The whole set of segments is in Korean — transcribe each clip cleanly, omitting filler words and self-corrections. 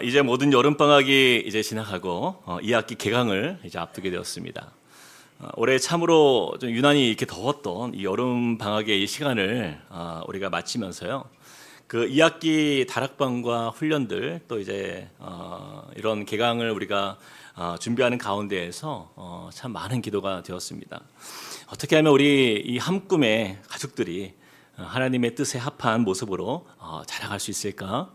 이제 모든 여름 방학이 이제 지나가고 2학기 개강을 이제 앞두게 되었습니다. 올해 참으로 좀 유난히 이렇게 더웠던 이 여름 방학의 이 시간을 우리가 마치면서요. 그 2학기 다락방과 훈련들 또 이제 이런 개강을 우리가 준비하는 가운데에서 참 많은 기도가 되었습니다. 어떻게 하면 우리 이 한 꿈의 가족들이 하나님의 뜻에 합한 모습으로 자라갈 수 있을까?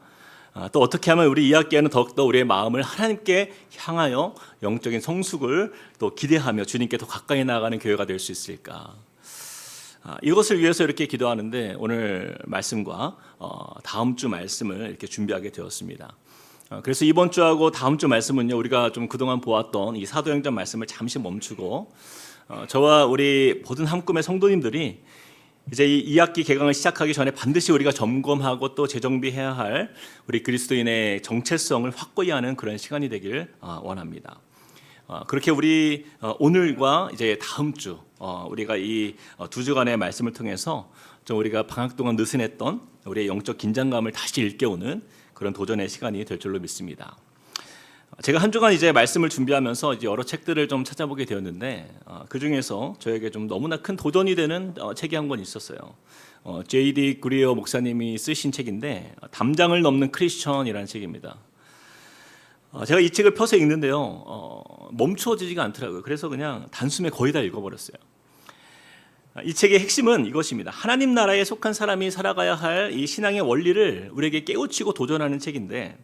또 어떻게 하면 우리 2학기에는 더욱더 우리의 마음을 하나님께 향하여 영적인 성숙을 또 기대하며 주님께 더 가까이 나아가는 교회가 될 수 있을까? 이것을 위해서 이렇게 기도하는데 오늘 말씀과 다음 주 말씀을 이렇게 준비하게 되었습니다. 그래서 이번 주하고 다음 주 말씀은요, 우리가 좀 그동안 보았던 이 사도행전 말씀을 잠시 멈추고 저와 우리 모든 한 꿈의 성도님들이 이제 이 2학기 개강을 시작하기 전에 반드시 우리가 점검하고 또 재정비해야 할 우리 그리스도인의 정체성을 확고히 하는 그런 시간이 되길 원합니다. 그렇게 우리 오늘과 이제 다음 주 우리가 이 두 주간의 말씀을 통해서 좀 우리가 방학 동안 느슨했던 우리의 영적 긴장감을 다시 일깨우는 그런 도전의 시간이 될 줄로 믿습니다. 제가 한 주간 이제 말씀을 준비하면서 이제 여러 책들을 좀 찾아보게 되었는데 그 중에서 저에게 좀 너무나 큰 도전이 되는 책이 한 권 있었어요. J.D. 그리어 목사님이 쓰신 책인데 담장을 넘는 크리스천이라는 책입니다. 제가 이 책을 펴서 읽는데요, 멈춰지지가 않더라고요. 그래서 그냥 단숨에 거의 다 읽어버렸어요. 이 책의 핵심은 이것입니다. 하나님 나라에 속한 사람이 살아가야 할 이 신앙의 원리를 우리에게 깨우치고 도전하는 책인데,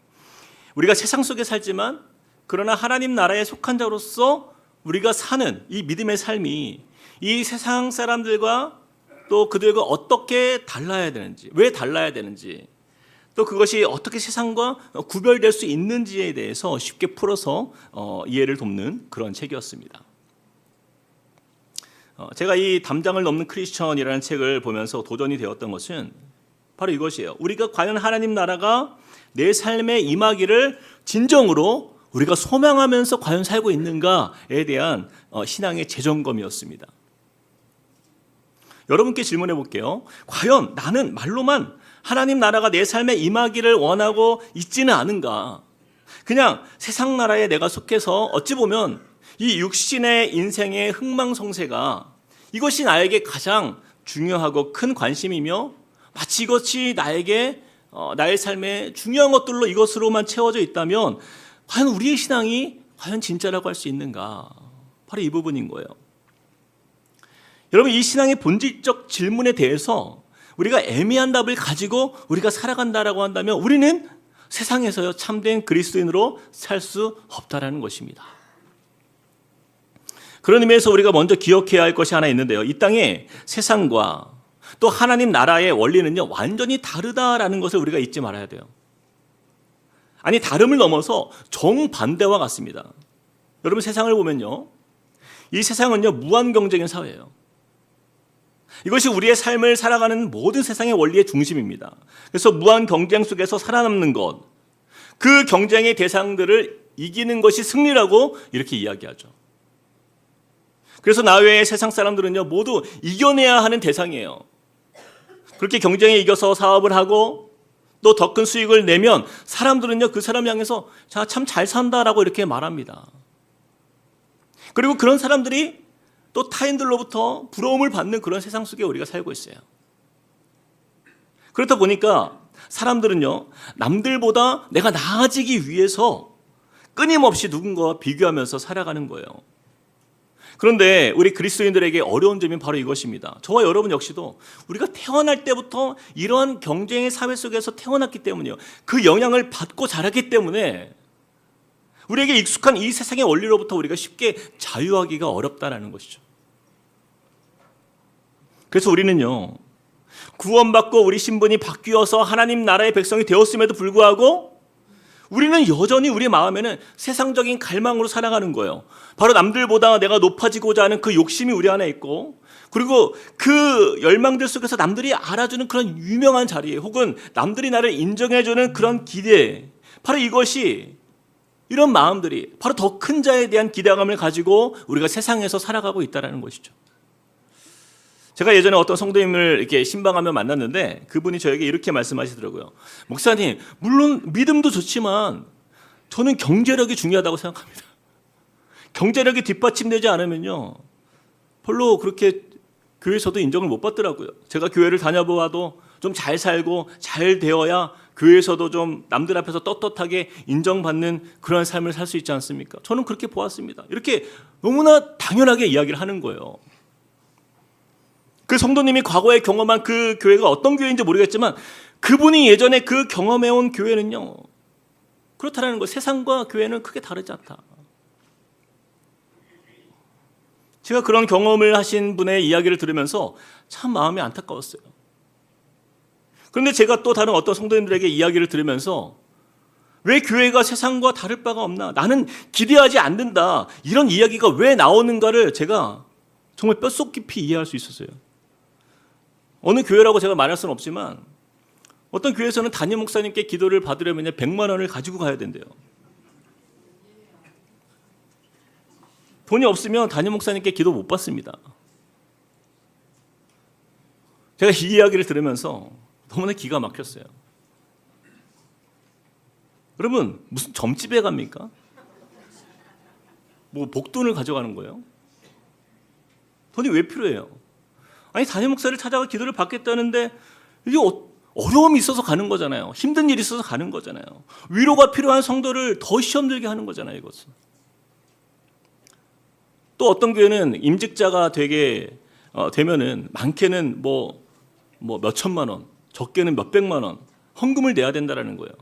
우리가 세상 속에 살지만 그러나 하나님 나라에 속한 자로서 우리가 사는 이 믿음의 삶이 이 세상 사람들과 또 그들과 어떻게 달라야 되는지, 왜 달라야 되는지, 또 그것이 어떻게 세상과 구별될 수 있는지에 대해서 쉽게 풀어서 이해를 돕는 그런 책이었습니다. 제가 이 담장을 넘는 크리스천이라는 책을 보면서 도전이 되었던 것은 바로 이것이에요. 우리가 과연 하나님 나라가 내 삶에 임하기를 진정으로 우리가 소망하면서 과연 살고 있는가에 대한 신앙의 재점검이었습니다. 여러분께 질문해 볼게요. 과연 나는 말로만 하나님 나라가 내 삶에 임하기를 원하고 있지는 않은가? 그냥 세상 나라에 내가 속해서 어찌 보면 이 육신의 인생의 흥망성쇠가 이것이 나에게 가장 중요하고 큰 관심이며 마치 이것이 나의 삶의 중요한 것들로 이것으로만 채워져 있다면 과연 우리의 신앙이 과연 진짜라고 할 수 있는가? 바로 이 부분인 거예요. 여러분, 이 신앙의 본질적 질문에 대해서 우리가 애매한 답을 가지고 우리가 살아간다라고 한다면 우리는 세상에서요 참된 그리스도인으로 살 수 없다라는 것입니다. 그런 의미에서 우리가 먼저 기억해야 할 것이 하나 있는데요. 이 땅의 세상과 또 하나님 나라의 원리는요 완전히 다르다라는 것을 우리가 잊지 말아야 돼요. 아니, 다름을 넘어서 정반대와 같습니다. 여러분, 세상을 보면요, 이 세상은요 무한 경쟁의 사회예요. 이것이 우리의 삶을 살아가는 모든 세상의 원리의 중심입니다. 그래서 무한 경쟁 속에서 살아남는 것, 그 경쟁의 대상들을 이기는 것이 승리라고 이렇게 이야기하죠. 그래서 나 외의 세상 사람들은요 모두 이겨내야 하는 대상이에요. 그렇게 경쟁에 이겨서 사업을 하고 또 더 큰 수익을 내면 사람들은요 그 사람 향해서 참 잘 산다라고 이렇게 말합니다. 그리고 그런 사람들이 또 타인들로부터 부러움을 받는 그런 세상 속에 우리가 살고 있어요. 그렇다 보니까 사람들은요 남들보다 내가 나아지기 위해서 끊임없이 누군가와 비교하면서 살아가는 거예요. 그런데 우리 그리스도인들에게 어려운 점이 바로 이것입니다. 저와 여러분 역시도 우리가 태어날 때부터 이러한 경쟁의 사회 속에서 태어났기 때문이요, 그 영향을 받고 자랐기 때문에 우리에게 익숙한 이 세상의 원리로부터 우리가 쉽게 자유하기가 어렵다는 것이죠. 그래서 우리는요 구원받고 우리 신분이 바뀌어서 하나님 나라의 백성이 되었음에도 불구하고 우리는 여전히 우리 마음에는 세상적인 갈망으로 살아가는 거예요. 바로 남들보다 내가 높아지고자 하는 그 욕심이 우리 안에 있고, 그리고 그 열망들 속에서 남들이 알아주는 그런 유명한 자리, 혹은 남들이 나를 인정해주는 그런 기대, 바로 이것이, 이런 마음들이 바로 더 큰 자에 대한 기대감을 가지고 우리가 세상에서 살아가고 있다는 것이죠. 제가 예전에 어떤 성도님을 이렇게 신방하며 만났는데 그분이 저에게 이렇게 말씀하시더라고요. 목사님, 물론 믿음도 좋지만 저는 경제력이 중요하다고 생각합니다. 경제력이 뒷받침되지 않으면요, 별로 그렇게 교회에서도 인정을 못 받더라고요. 제가 교회를 다녀보아도 좀 잘 살고 잘 되어야 교회에서도 좀 남들 앞에서 떳떳하게 인정받는 그런 삶을 살 수 있지 않습니까? 저는 그렇게 보았습니다. 이렇게 너무나 당연하게 이야기를 하는 거예요. 그 성도님이 과거에 경험한 그 교회가 어떤 교회인지 모르겠지만 그분이 예전에 그 경험해온 교회는요, 그렇다라는 거. 세상과 교회는 크게 다르지 않다. 제가 그런 경험을 하신 분의 이야기를 들으면서 참 마음이 안타까웠어요. 그런데 제가 또 다른 어떤 성도님들에게 이야기를 들으면서 왜 교회가 세상과 다를 바가 없나? 나는 기대하지 않는다. 이런 이야기가 왜 나오는가를 제가 정말 뼛속 깊이 이해할 수 있었어요. 어느 교회라고 제가 말할 수는 없지만 어떤 교회에서는 담임 목사님께 기도를 받으려면 100만 원을 가지고 가야 된대요. 돈이 없으면 담임 목사님께 기도 못 받습니다. 제가 이 이야기를 들으면서 너무나 기가 막혔어요. 여러분, 무슨 점집에 갑니까? 뭐 복돈을 가져가는 거예요? 돈이 왜 필요해요? 아니, 담임 목사를 찾아가 기도를 받겠다는데 이게 어려움이 있어서 가는 거잖아요. 힘든 일이 있어서 가는 거잖아요. 위로가 필요한 성도를 더 시험 들게 하는 거잖아요, 이것은. 또 어떤 교회는 임직자가 되면은 많게는 뭐 몇천만 원, 적게는 몇백만 원 헌금을 내야 된다라는 거예요.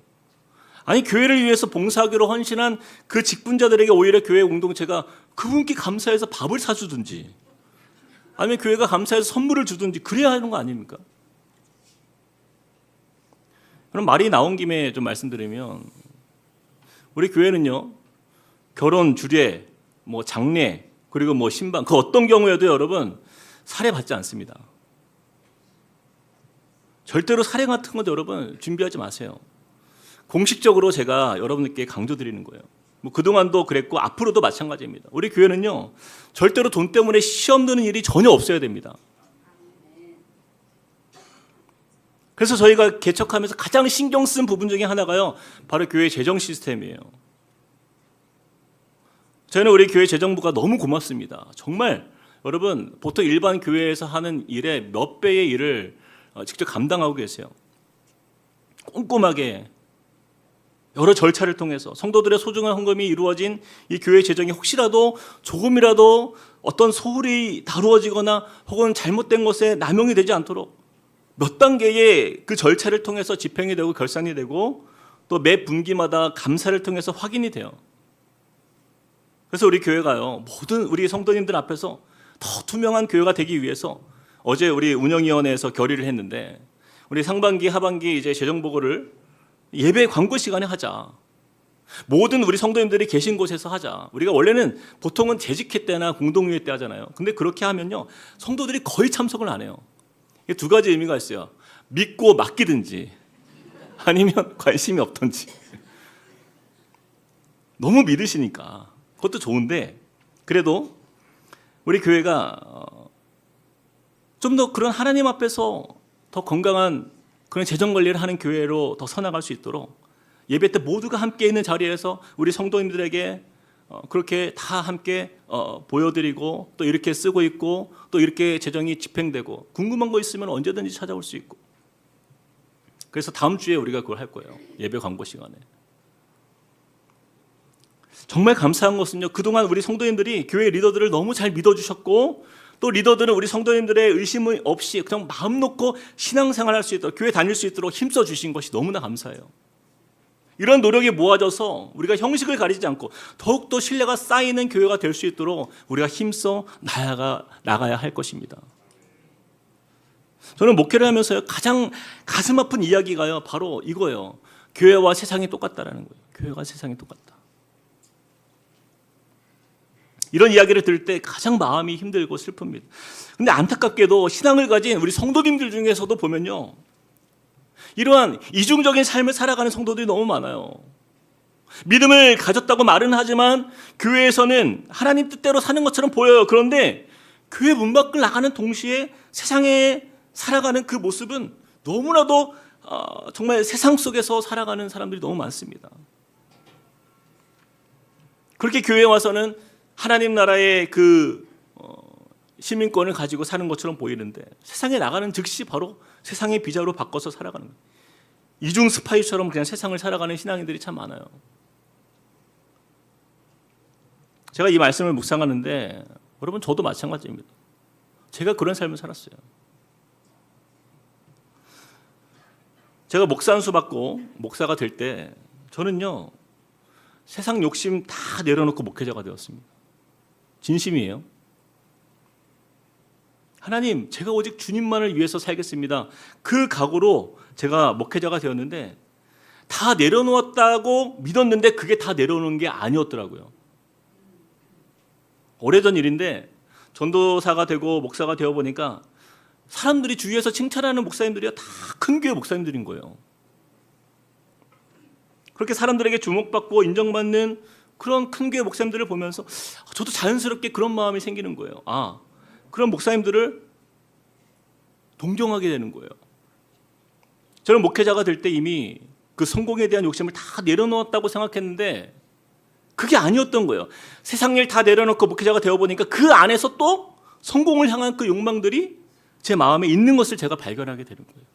아니, 교회를 위해서 봉사하기로 헌신한 그 직분자들에게 오히려 교회 공동체가 그분께 감사해서 밥을 사주든지 아니면 교회가 감사해서 선물을 주든지 그래야 하는 거 아닙니까? 그럼 말이 나온 김에 좀 말씀드리면 우리 교회는요, 결혼, 주례, 장례, 그리고 신방, 그 어떤 경우에도 여러분 살해받지 않습니다. 절대로 살해 같은 것도 여러분 준비하지 마세요. 공식적으로 제가 여러분들께 강조드리는 거예요. 그동안도 그랬고 앞으로도 마찬가지입니다. 우리 교회는요, 절대로 돈 때문에 시험 드는 일이 전혀 없어야 됩니다. 그래서 저희가 개척하면서 가장 신경 쓴 부분 중에 하나가요, 바로 교회 재정 시스템이에요. 저희는 우리 교회 재정부가 너무 고맙습니다. 정말 여러분, 보통 일반 교회에서 하는 일의 몇 배의 일을 직접 감당하고 계세요. 꼼꼼하게 여러 절차를 통해서 성도들의 소중한 헌금이 이루어진 이 교회 재정이 혹시라도 조금이라도 어떤 소홀히 다루어지거나 혹은 잘못된 것에 남용이 되지 않도록 몇 단계의 그 절차를 통해서 집행이 되고 결산이 되고 또 매 분기마다 감사를 통해서 확인이 돼요. 그래서 우리 교회가요, 모든 우리 성도님들 앞에서 더 투명한 교회가 되기 위해서 어제 우리 운영위원회에서 결의를 했는데 우리 상반기 하반기 이제 재정 보고를 예배 광고 시간에 하자. 모든 우리 성도님들이 계신 곳에서 하자. 우리가 원래는 보통은 재직회 때나 공동회의 때 하잖아요. 근데 그렇게 하면요, 성도들이 거의 참석을 안 해요. 이게 두 가지 의미가 있어요. 믿고 맡기든지 아니면 관심이 없든지. 너무 믿으시니까 그것도 좋은데 그래도 우리 교회가 좀 더 그런 하나님 앞에서 더 건강한 그런 재정 관리를 하는 교회로 더 서나갈 수 있도록 예배 때 모두가 함께 있는 자리에서 우리 성도님들에게 그렇게 다 함께 보여드리고 또 이렇게 쓰고 있고 또 이렇게 재정이 집행되고 궁금한 거 있으면 언제든지 찾아올 수 있고. 그래서 다음 주에 우리가 그걸 할 거예요. 예배 광고 시간에. 정말 감사한 것은요, 그동안 우리 성도님들이 교회 리더들을 너무 잘 믿어주셨고 또 리더들은 우리 성도님들의 의심 없이 그냥 마음 놓고 신앙생활할 수 있도록 교회 다닐 수 있도록 힘써 주신 것이 너무나 감사해요. 이런 노력이 모아져서 우리가 형식을 가리지 않고 더욱더 신뢰가 쌓이는 교회가 될 수 있도록 우리가 힘써 나가야 할 것입니다. 저는 목회를 하면서요, 가장 가슴 아픈 이야기가요, 바로 이거예요. 교회와 세상이 똑같다라는 거예요. 교회와 세상이 똑같다. 이런 이야기를 들을 때 가장 마음이 힘들고 슬픕니다. 근데 안타깝게도 신앙을 가진 우리 성도님들 중에서도 보면요, 이러한 이중적인 삶을 살아가는 성도들이 너무 많아요. 믿음을 가졌다고 말은 하지만 교회에서는 하나님 뜻대로 사는 것처럼 보여요. 그런데 교회 문 밖을 나가는 동시에 세상에 살아가는 그 모습은 너무나도 정말 세상 속에서 살아가는 사람들이 너무 많습니다. 그렇게 교회에 와서는 하나님 나라의 그 시민권을 가지고 사는 것처럼 보이는데 세상에 나가는 즉시 바로 세상의 비자로 바꿔서 살아가는 거예요. 이중 스파이처럼 그냥 세상을 살아가는 신앙인들이 참 많아요. 제가 이 말씀을 묵상하는데 여러분 저도 마찬가지입니다. 제가 그런 삶을 살았어요. 제가 목사 안수 받고 목사가 될 때 저는요 세상 욕심 다 내려놓고 목회자가 되었습니다. 진심이에요. 하나님, 제가 오직 주님만을 위해서 살겠습니다. 그 각오로 제가 목회자가 되었는데 다 내려놓았다고 믿었는데 그게 다 내려놓은 게 아니었더라고요. 오래전 일인데 전도사가 되고 목사가 되어 보니까 사람들이 주위에서 칭찬하는 목사님들이 다 큰 교회 목사님들인 거예요. 그렇게 사람들에게 주목받고 인정받는 그런 큰 교회 목사님들을 보면서 저도 자연스럽게 그런 마음이 생기는 거예요. 아, 그런 목사님들을 동경하게 되는 거예요. 저는 목회자가 될 때 이미 그 성공에 대한 욕심을 다 내려놓았다고 생각했는데 그게 아니었던 거예요. 세상 일 다 내려놓고 목회자가 되어보니까 그 안에서 또 성공을 향한 그 욕망들이 제 마음에 있는 것을 제가 발견하게 되는 거예요.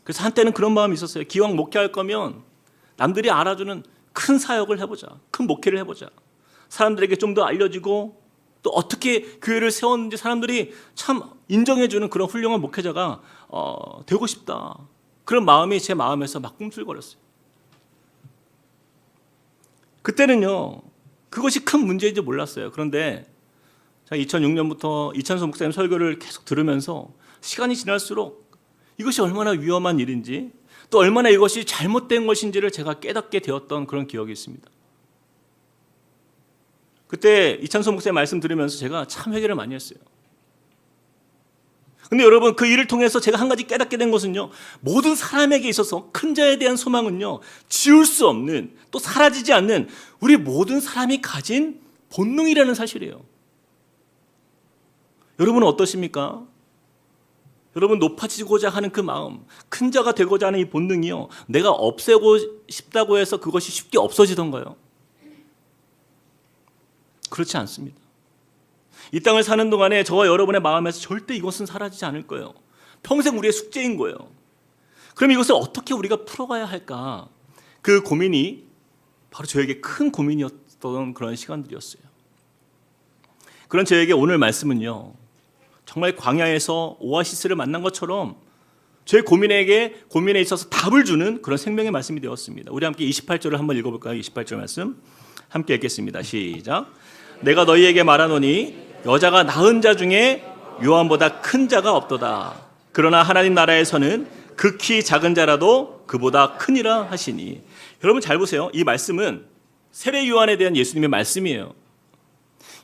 그래서 한때는 그런 마음이 있었어요. 기왕 목회할 거면 남들이 알아주는 큰 사역을 해보자. 큰 목회를 해보자. 사람들에게 좀 더 알려지고 또 어떻게 교회를 세웠는지 사람들이 참 인정해주는 그런 훌륭한 목회자가 되고 싶다. 그런 마음이 제 마음에서 막 꿈틀거렸어요. 그때는요 그것이 큰 문제인지 몰랐어요. 그런데 2006년부터 이찬수 목사님 설교를 계속 들으면서 시간이 지날수록 이것이 얼마나 위험한 일인지 또 얼마나 이것이 잘못된 것인지를 제가 깨닫게 되었던 그런 기억이 있습니다. 그때 이찬수 목사님 말씀 들으면서 제가 참 회개를 많이 했어요. 근데 여러분 그 일을 통해서 제가 한 가지 깨닫게 된 것은요 모든 사람에게 있어서 큰 자에 대한 소망은요 지울 수 없는 또 사라지지 않는 우리 모든 사람이 가진 본능이라는 사실이에요. 여러분은 어떠십니까? 여러분 높아지고자 하는 그 마음, 큰 자가 되고자 하는 이 본능이요 내가 없애고 싶다고 해서 그것이 쉽게 없어지던가요? 그렇지 않습니다. 이 땅을 사는 동안에 저와 여러분의 마음에서 절대 이것은 사라지지 않을 거예요. 평생 우리의 숙제인 거예요. 그럼 이것을 어떻게 우리가 풀어가야 할까? 그 고민이 바로 저에게 큰 고민이었던 그런 시간들이었어요. 그런 저에게 오늘 말씀은요 정말 광야에서 오아시스를 만난 것처럼 제 고민에 있어서 답을 주는 그런 생명의 말씀이 되었습니다. 우리 함께 28절을 한번 읽어볼까요? 28절 말씀 함께 읽겠습니다. 시작. 내가 너희에게 말하노니 여자가 낳은 자 중에 요한보다 큰 자가 없도다. 그러나 하나님 나라에서는 극히 작은 자라도 그보다 크니라 하시니. 여러분 잘 보세요. 이 말씀은 세례 요한에 대한 예수님의 말씀이에요.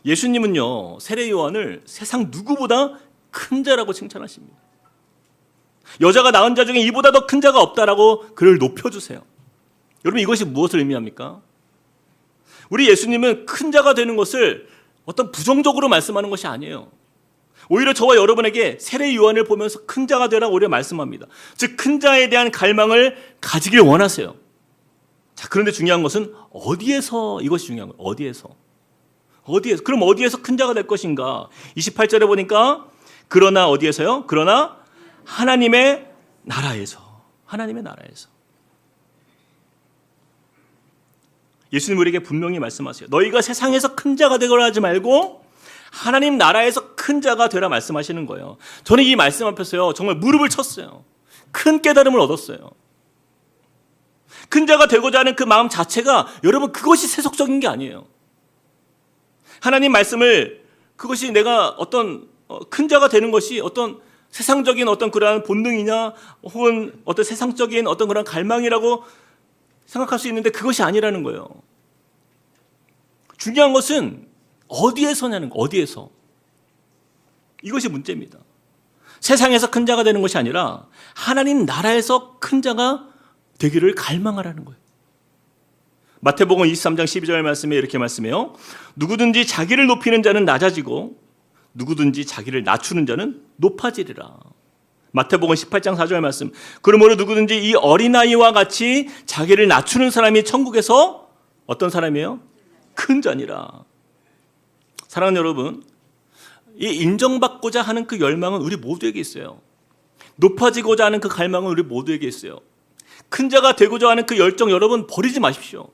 예수님은요 세례 요한을 세상 누구보다 큰 자라고 칭찬하십니다. 여자가 낳은 자 중에 이보다 더 큰 자가 없다라고 그를 높여주세요. 여러분 이것이 무엇을 의미합니까? 우리 예수님은 큰 자가 되는 것을 어떤 부정적으로 말씀하는 것이 아니에요. 오히려 저와 여러분에게 세례 요한을 보면서 큰 자가 되라 오히려 말씀합니다. 즉 큰 자에 대한 갈망을 가지길 원하세요. 자, 그런데 중요한 것은 어디에서 이것이 중요한 거예요. 어디에서? 그럼 어디에서 큰 자가 될 것인가? 28절에 보니까 그러나 어디에서요? 그러나 하나님의 나라에서. 하나님의 나라에서. 예수님 우리에게 분명히 말씀하세요. 너희가 세상에서 큰 자가 되거라 하지 말고 하나님 나라에서 큰 자가 되라 말씀하시는 거예요. 저는 이 말씀 앞에서요 정말 무릎을 쳤어요. 큰 깨달음을 얻었어요. 큰 자가 되고자 하는 그 마음 자체가 여러분 그것이 세속적인 게 아니에요. 하나님 말씀을 그것이 내가 어떤 큰 자가 되는 것이 어떤 세상적인 어떤 그러한 본능이냐 혹은 어떤 세상적인 어떤 그런 갈망이라고 생각할 수 있는데 그것이 아니라는 거예요. 중요한 것은 어디에서냐는 거, 어디에서. 이것이 문제입니다. 세상에서 큰 자가 되는 것이 아니라 하나님 나라에서 큰 자가 되기를 갈망하라는 거예요. 마태복음 23장 12절 말씀에 이렇게 말씀해요. 누구든지 자기를 높이는 자는 낮아지고 누구든지 자기를 낮추는 자는 높아지리라. 마태복음 18장 4절 말씀. 그러므로 누구든지 이 어린아이와 같이 자기를 낮추는 사람이 천국에서 어떤 사람이에요? 큰 자니라. 사랑하는 여러분, 이 인정받고자 하는 그 열망은 우리 모두에게 있어요. 높아지고자 하는 그 갈망은 우리 모두에게 있어요. 큰 자가 되고자 하는 그 열정 여러분 버리지 마십시오.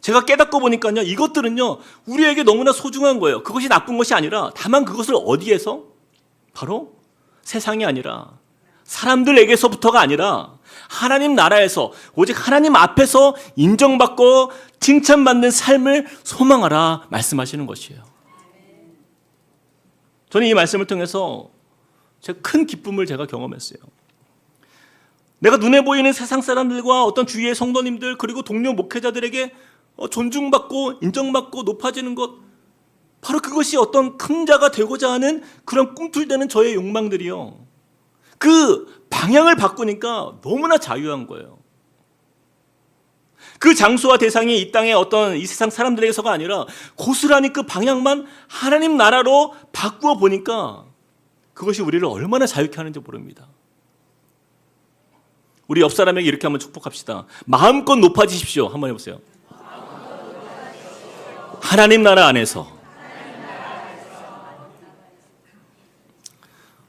제가 깨닫고 보니까요, 이것들은요 우리에게 너무나 소중한 거예요. 그것이 나쁜 것이 아니라 다만 그것을 어디에서? 바로 세상이 아니라 사람들에게서부터가 아니라 하나님 나라에서 오직 하나님 앞에서 인정받고 칭찬받는 삶을 소망하라 말씀하시는 것이에요. 저는 이 말씀을 통해서 제가 큰 기쁨을 제가 경험했어요. 내가 눈에 보이는 세상 사람들과 어떤 주위의 성도님들 그리고 동료 목회자들에게 존중받고 인정받고 높아지는 것, 바로 그것이 어떤 큰 자가 되고자 하는 그런 꿈틀대는 저의 욕망들이요, 그 방향을 바꾸니까 너무나 자유한 거예요. 그 장소와 대상이 이 땅의 어떤 이 세상 사람들에게서가 아니라 고스란히 그 방향만 하나님 나라로 바꾸어 보니까 그것이 우리를 얼마나 자유케 하는지 모릅니다. 우리 옆 사람에게 이렇게 한번 축복합시다. 마음껏 높아지십시오. 한번 해보세요. 하나님 나라 안에서.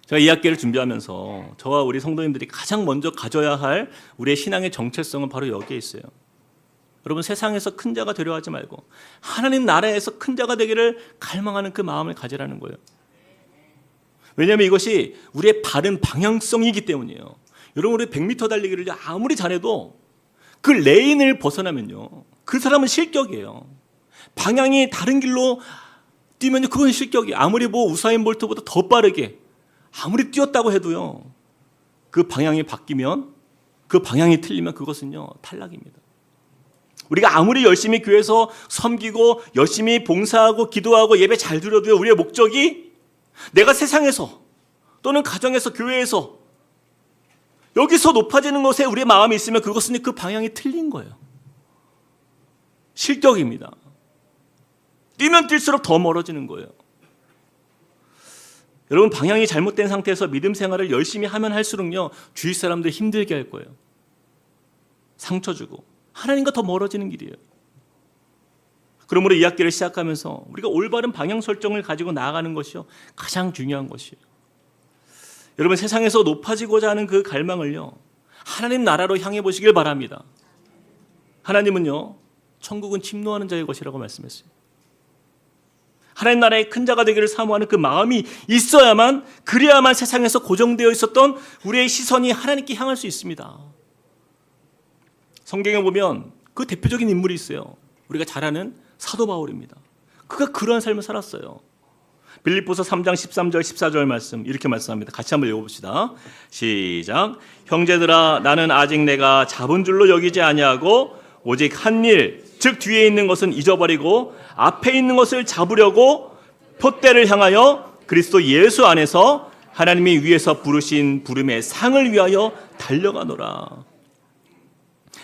제가 이 학기를 준비하면서 저와 우리 성도님들이 가장 먼저 가져야 할 우리의 신앙의 정체성은 바로 여기에 있어요. 여러분, 세상에서 큰 자가 되려 하지 말고 하나님 나라에서 큰 자가 되기를 갈망하는 그 마음을 가지라는 거예요. 왜냐하면 이것이 우리의 바른 방향성이기 때문이에요. 여러분, 우리 100m 달리기를 아무리 잘해도 그 레인을 벗어나면요, 그 사람은 실격이에요. 방향이 다른 길로 뛰면 그건 실격이에요. 아무리 우사인 볼트보다 더 빠르게 아무리 뛰었다고 해도요, 그 방향이 바뀌면, 그 방향이 틀리면 그것은요 탈락입니다. 우리가 아무리 열심히 교회에서 섬기고 열심히 봉사하고 기도하고 예배 잘 드려도요, 우리의 목적이 내가 세상에서 또는 가정에서 교회에서 여기서 높아지는 것에 우리의 마음이 있으면 그것은 그 방향이 틀린 거예요. 실격입니다. 뛰면 뛸수록 더 멀어지는 거예요. 여러분, 방향이 잘못된 상태에서 믿음 생활을 열심히 하면 할수록요, 주위 사람들 힘들게 할 거예요. 상처 주고 하나님과 더 멀어지는 길이에요. 그러므로 이 학기를 시작하면서 우리가 올바른 방향 설정을 가지고 나아가는 것이요, 가장 중요한 것이에요. 여러분, 세상에서 높아지고자 하는 그 갈망을요, 하나님 나라로 향해 보시길 바랍니다. 하나님은요, 천국은 침노하는 자의 것이라고 말씀했어요. 하나님 나라의 큰 자가 되기를 사모하는 그 마음이 있어야만, 그래야만 세상에서 고정되어 있었던 우리의 시선이 하나님께 향할 수 있습니다. 성경에 보면 그 대표적인 인물이 있어요. 우리가 잘 아는 사도 바울입니다. 그가 그러한 삶을 살았어요. 빌립보서 3장 13절 14절 말씀 이렇게 말씀합니다. 같이 한번 읽어봅시다. 시작. 형제들아, 나는 아직 내가 잡은 줄로 여기지 아니하고 오직 한 일, 즉 뒤에 있는 것은 잊어버리고 앞에 있는 것을 잡으려고 표대를 향하여 그리스도 예수 안에서 하나님이 위에서 부르신 부름의 상을 위하여 달려가노라.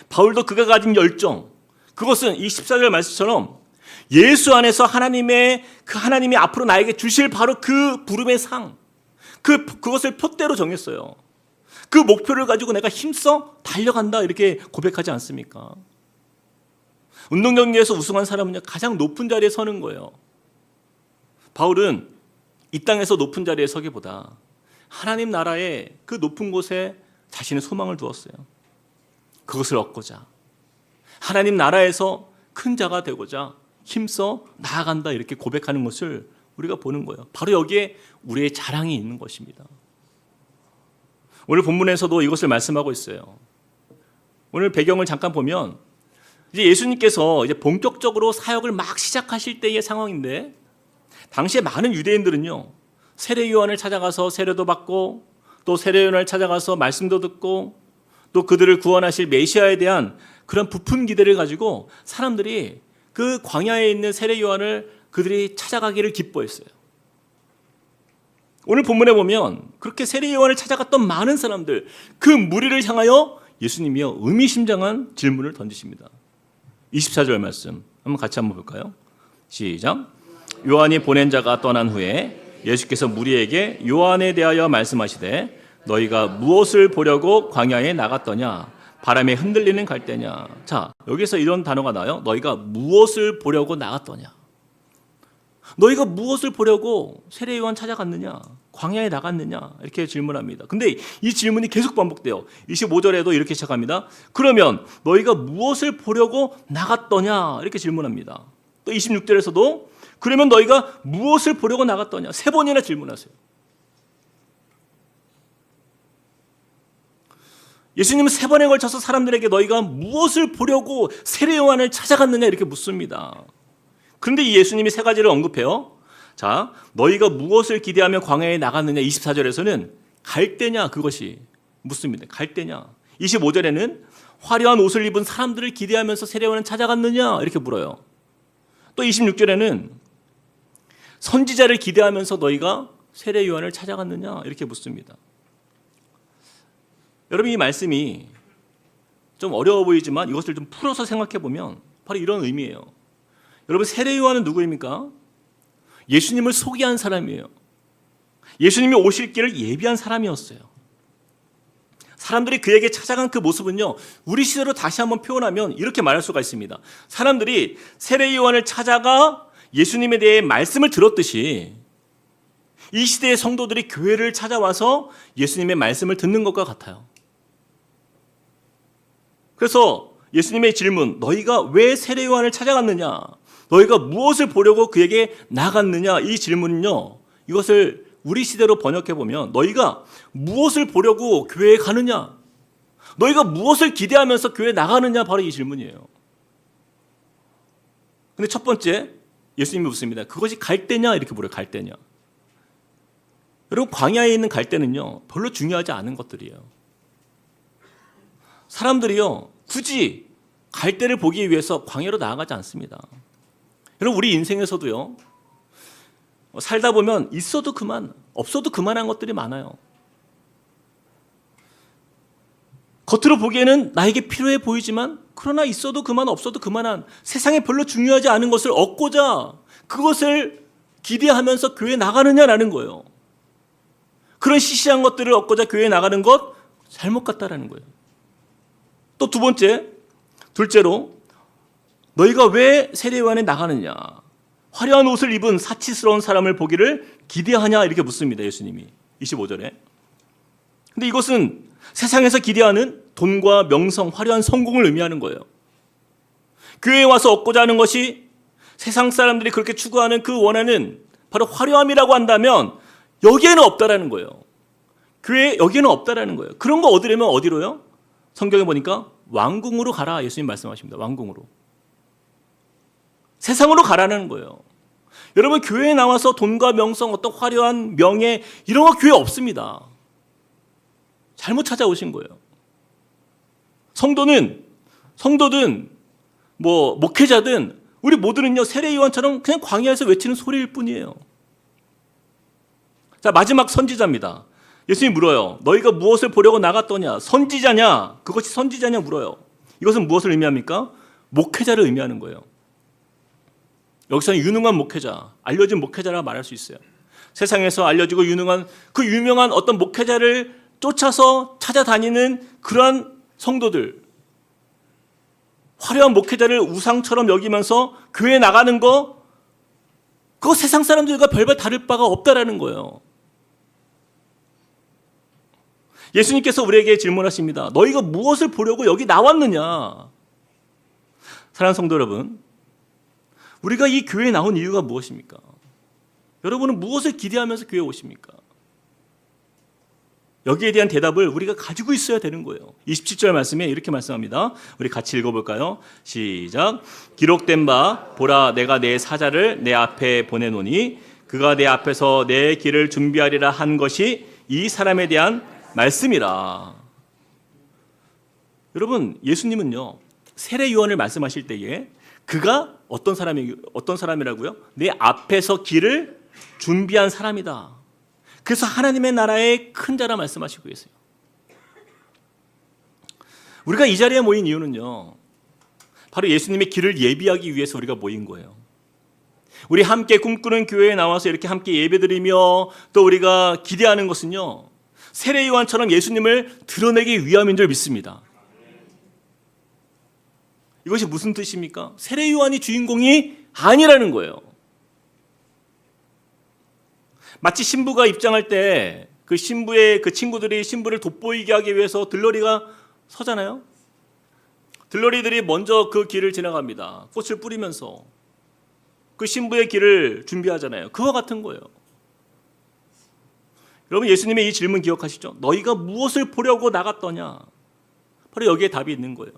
바울도 그가 가진 열정, 그것은 이 14절 말씀처럼 예수 안에서 하나님이 앞으로 나에게 주실 바로 그 부름의 상, 그것을 표대로 정했어요. 그 목표를 가지고 내가 힘써 달려간다, 이렇게 고백하지 않습니까? 운동 경기에서 우승한 사람은요, 가장 높은 자리에 서는 거예요. 바울은 이 땅에서 높은 자리에 서기보다 하나님 나라의 그 높은 곳에 자신의 소망을 두었어요. 그것을 얻고자, 하나님 나라에서 큰 자가 되고자 힘써 나아간다, 이렇게 고백하는 것을 우리가 보는 거예요. 바로 여기에 우리의 자랑이 있는 것입니다. 오늘 본문에서도 이것을 말씀하고 있어요. 오늘 배경을 잠깐 보면 이제 예수님께서 이제 본격적으로 사역을 막 시작하실 때의 상황인데, 당시에 많은 유대인들은요, 세례 요한을 찾아가서 세례도 받고 또 세례 요한을 찾아가서 말씀도 듣고 또 그들을 구원하실 메시아에 대한 그런 부푼 기대를 가지고 사람들이 그 광야에 있는 세례 요한을 그들이 찾아가기를 기뻐했어요. 오늘 본문에 보면 그렇게 세례 요한을 찾아갔던 많은 사람들, 그 무리를 향하여 예수님이요, 의미심장한 질문을 던지십니다. 24절 말씀 한번 같이 한번 볼까요? 시작. 요한이 보낸 자가 떠난 후에 예수께서 무리에게 요한에 대하여 말씀하시되 너희가 무엇을 보려고 광야에 나갔더냐? 바람에 흔들리는 갈대냐. 자, 여기서 이런 단어가 나와요. 너희가 무엇을 보려고 나갔더냐. 너희가 무엇을 보려고 세례요한 찾아갔느냐, 광야에 나갔느냐, 이렇게 질문합니다. 근데 이 질문이 계속 반복돼요. 25절에도 이렇게 시작합니다. 그러면 너희가 무엇을 보려고 나갔더냐, 이렇게 질문합니다. 또 26절에서도 그러면 너희가 무엇을 보려고 나갔더냐, 3번이나 질문하세요. 예수님은 3번에 걸쳐서 사람들에게 너희가 무엇을 보려고 세례요한을 찾아갔느냐 이렇게 묻습니다. 그런데 이 예수님이 3가지를 언급해요. 자, 너희가 무엇을 기대하며 광야에 나갔느냐. 24절에서는 갈대냐 그것이 묻습니다. 갈대냐. 25절에는 화려한 옷을 입은 사람들을 기대하면서 세례요한을 찾아갔느냐 이렇게 물어요. 또 26절에는 선지자를 기대하면서 너희가 세례요한을 찾아갔느냐 이렇게 묻습니다. 여러분, 이 말씀이 좀 어려워 보이지만 이것을 좀 풀어서 생각해 보면 바로 이런 의미예요. 여러분, 세례요한은 누구입니까? 예수님을 소개한 사람이에요. 예수님이 오실 길을 예비한 사람이었어요. 사람들이 그에게 찾아간 그 모습은요, 우리 시대로 다시 한번 표현하면 이렇게 말할 수가 있습니다. 사람들이 세례요한을 찾아가 예수님에 대해 말씀을 들었듯이 이 시대의 성도들이 교회를 찾아와서 예수님의 말씀을 듣는 것과 같아요. 그래서 예수님의 질문, 너희가 왜 세례요한을 찾아갔느냐, 너희가 무엇을 보려고 그에게 나갔느냐, 이 질문은요, 이것을 우리 시대로 번역해 보면 너희가 무엇을 보려고 교회에 가느냐, 너희가 무엇을 기대하면서 교회에 나가느냐, 바로 이 질문이에요. 근데 첫 번째, 예수님이 묻습니다. 그것이 갈대냐 이렇게 물어요. 갈대냐. 여러분, 광야에 있는 갈대는요, 별로 중요하지 않은 것들이에요. 사람들이요, 굳이 갈대를 보기 위해서 광야로 나아가지 않습니다. 여러분, 우리 인생에서도요, 살다 보면 있어도 그만, 없어도 그만한 것들이 많아요. 겉으로 보기에는 나에게 필요해 보이지만 그러나 있어도 그만, 없어도 그만한 세상에 별로 중요하지 않은 것을 얻고자 그것을 기대하면서 교회에 나가느냐라는 거예요. 그런 시시한 것들을 얻고자 교회에 나가는 것 잘못 같다라는 거예요. 또 두 번째, 둘째로 너희가 왜 세례요한에 나가느냐, 화려한 옷을 입은 사치스러운 사람을 보기를 기대하냐 이렇게 묻습니다. 예수님이 25절에. 근데 이것은 세상에서 기대하는 돈과 명성, 화려한 성공을 의미하는 거예요. 교회에 와서 얻고자 하는 것이 세상 사람들이 그렇게 추구하는 그 원하는 바로 화려함이라고 한다면 여기에는 없다라는 거예요. 교회 여기에는 없다라는 거예요. 그런 거 얻으려면 어디로요? 성경에 보니까 왕궁으로 가라, 예수님 말씀하십니다. 왕궁으로. 세상으로 가라는 거예요. 여러분, 교회에 나와서 돈과 명성, 어떤 화려한 명예 이런 거 교회 없습니다. 잘못 찾아오신 거예요. 성도든 뭐 목회자든 우리 모두는요, 세례요한처럼 그냥 광야에서 외치는 소리일 뿐이에요. 자, 마지막 선지자입니다. 예수님이 물어요. 너희가 무엇을 보려고 나갔더냐? 선지자냐? 그것이 선지자냐 물어요. 이것은 무엇을 의미합니까? 목회자를 의미하는 거예요. 여기서는 유능한 목회자, 알려진 목회자라 말할 수 있어요. 세상에서 알려지고 유능한 그 유명한 어떤 목회자를 쫓아서 찾아다니는 그러한 성도들, 화려한 목회자를 우상처럼 여기면서 교회에 나가는 거, 그거 세상 사람들과 별반 다를 바가 없다라는 거예요. 예수님께서 우리에게 질문하십니다. 너희가 무엇을 보려고 여기 나왔느냐? 사랑하는 성도 여러분, 우리가 이 교회에 나온 이유가 무엇입니까? 여러분은 무엇을 기대하면서 교회에 오십니까? 여기에 대한 대답을 우리가 가지고 있어야 되는 거예요. 27절 말씀에 이렇게 말씀합니다. 우리 같이 읽어볼까요? 시작. 기록된 바 보라, 내가 내 사자를 내 앞에 보내노니 그가 내 앞에서 내 길을 준비하리라 한 것이 이 사람에 대한 말씀이라. 여러분, 예수님은요, 세례 요한을 말씀하실 때에 그가 어떤 사람이라고요? 내 앞에서 길을 준비한 사람이다. 그래서 하나님의 나라의 큰 자라 말씀하시고 계세요. 우리가 이 자리에 모인 이유는요, 바로 예수님의 길을 예비하기 위해서 우리가 모인 거예요. 우리 함께 꿈꾸는 교회에 나와서 이렇게 함께 예배드리며 또 우리가 기대하는 것은요, 세례 요한처럼 예수님을 드러내기 위함인 줄 믿습니다. 이것이 무슨 뜻입니까? 세례 요한이 주인공이 아니라는 거예요. 마치 신부가 입장할 때 그 신부의 그 친구들이 신부를 돋보이게 하기 위해서 들러리가 서잖아요. 들러리들이 먼저 그 길을 지나갑니다. 꽃을 뿌리면서 그 신부의 길을 준비하잖아요. 그와 같은 거예요. 여러분, 예수님의 이 질문 기억하시죠? 너희가 무엇을 보려고 나갔더냐? 바로 여기에 답이 있는 거예요.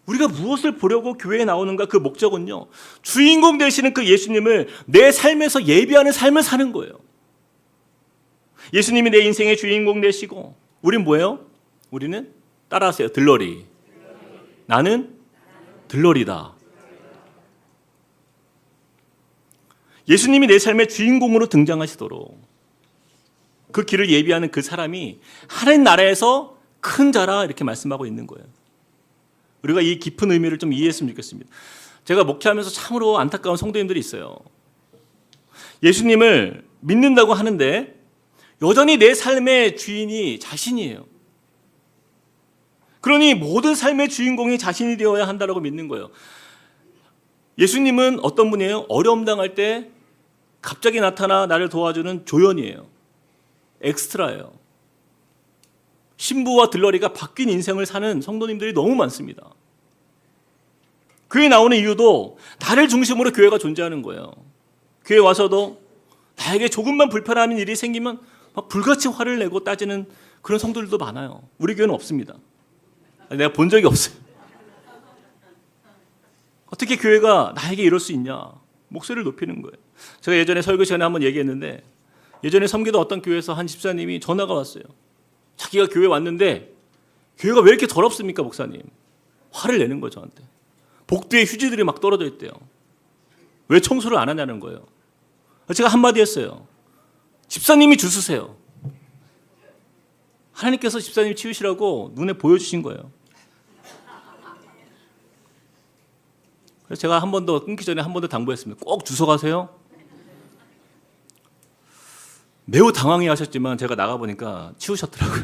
우리가 무엇을 보려고 교회에 나오는가? 그 목적은요, 주인공 되시는 그 예수님을 내 삶에서 예비하는 삶을 사는 거예요. 예수님이 내 인생의 주인공 되시고, 우린 뭐예요? 우리는 따라하세요. 들러리. 나는 들러리다. 예수님이 내 삶의 주인공으로 등장하시도록 그 길을 예비하는 그 사람이 하나님 나라에서 큰 자라, 이렇게 말씀하고 있는 거예요. 우리가 이 깊은 의미를 좀 이해했으면 좋겠습니다. 제가 목회하면서 참으로 안타까운 성도님들이 있어요. 예수님을 믿는다고 하는데 여전히 내 삶의 주인이 자신이에요. 그러니 모든 삶의 주인공이 자신이 되어야 한다고 믿는 거예요. 예수님은 어떤 분이에요? 어려움 당할 때 갑자기 나타나 나를 도와주는 조연이에요. 엑스트라예요. 신부와 들러리가 바뀐 인생을 사는 성도님들이 너무 많습니다. 교회에 나오는 이유도 나를 중심으로 교회가 존재하는 거예요. 교회에 와서도 나에게 조금만 불편한 일이 생기면 막 불같이 화를 내고 따지는 그런 성도들도 많아요. 우리 교회는 없습니다. 내가 본 적이 없어요. 어떻게 교회가 나에게 이럴 수 있냐? 목소리를 높이는 거예요. 제가 예전에 설교 시간에 한번 얘기했는데, 예전에 섬기던 어떤 교회에서 한 집사님이 전화가 왔어요. 자기가 교회 왔는데 교회가 왜 이렇게 더럽습니까, 목사님? 화를 내는 거예요, 저한테. 복도에 휴지들이 막 떨어져 있대요. 왜 청소를 안 하냐는 거예요. 제가 한마디 했어요. 집사님이 주스세요. 하나님께서 집사님 치우시라고 눈에 보여주신 거예요. 그래서 제가 한 번 더 끊기 전에 한 번 더 당부했습니다. 꼭 주워 가세요. 매우 당황해 하셨지만 제가 나가보니까 치우셨더라고요.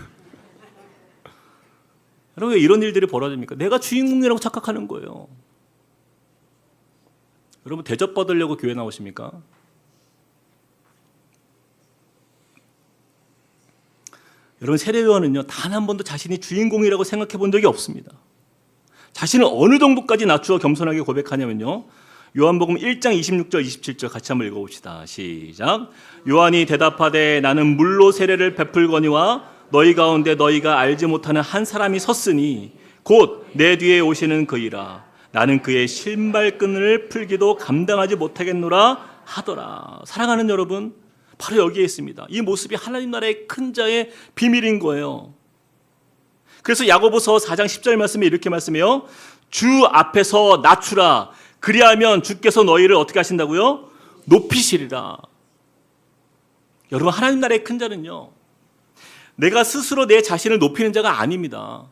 여러분, 왜 이런 일들이 벌어집니까? 내가 주인공이라고 착각하는 거예요. 여러분, 대접받으려고 교회 나오십니까? 여러분, 세례요한은요, 단 한 번도 자신이 주인공이라고 생각해 본 적이 없습니다. 자신을 어느 정도까지 낮추어 겸손하게 고백하냐면요, 요한복음 1장 26절 27절 같이 한번 읽어봅시다. 시작. 요한이 대답하되 나는 물로 세례를 베풀거니와 너희 가운데 너희가 알지 못하는 한 사람이 섰으니 곧 내 뒤에 오시는 그이라. 나는 그의 신발끈을 풀기도 감당하지 못하겠노라 하더라. 사랑하는 여러분, 바로 여기에 있습니다. 이 모습이 하나님 나라의 큰 자의 비밀인 거예요. 그래서 야고보서 4장 10절 말씀에 이렇게 말씀해요. 주 앞에서 낮추라. 그리하면 주께서 너희를 어떻게 하신다고요? 높이시리라. 여러분, 하나님 나라의 큰 자는요, 내가 스스로 내 자신을 높이는 자가 아닙니다.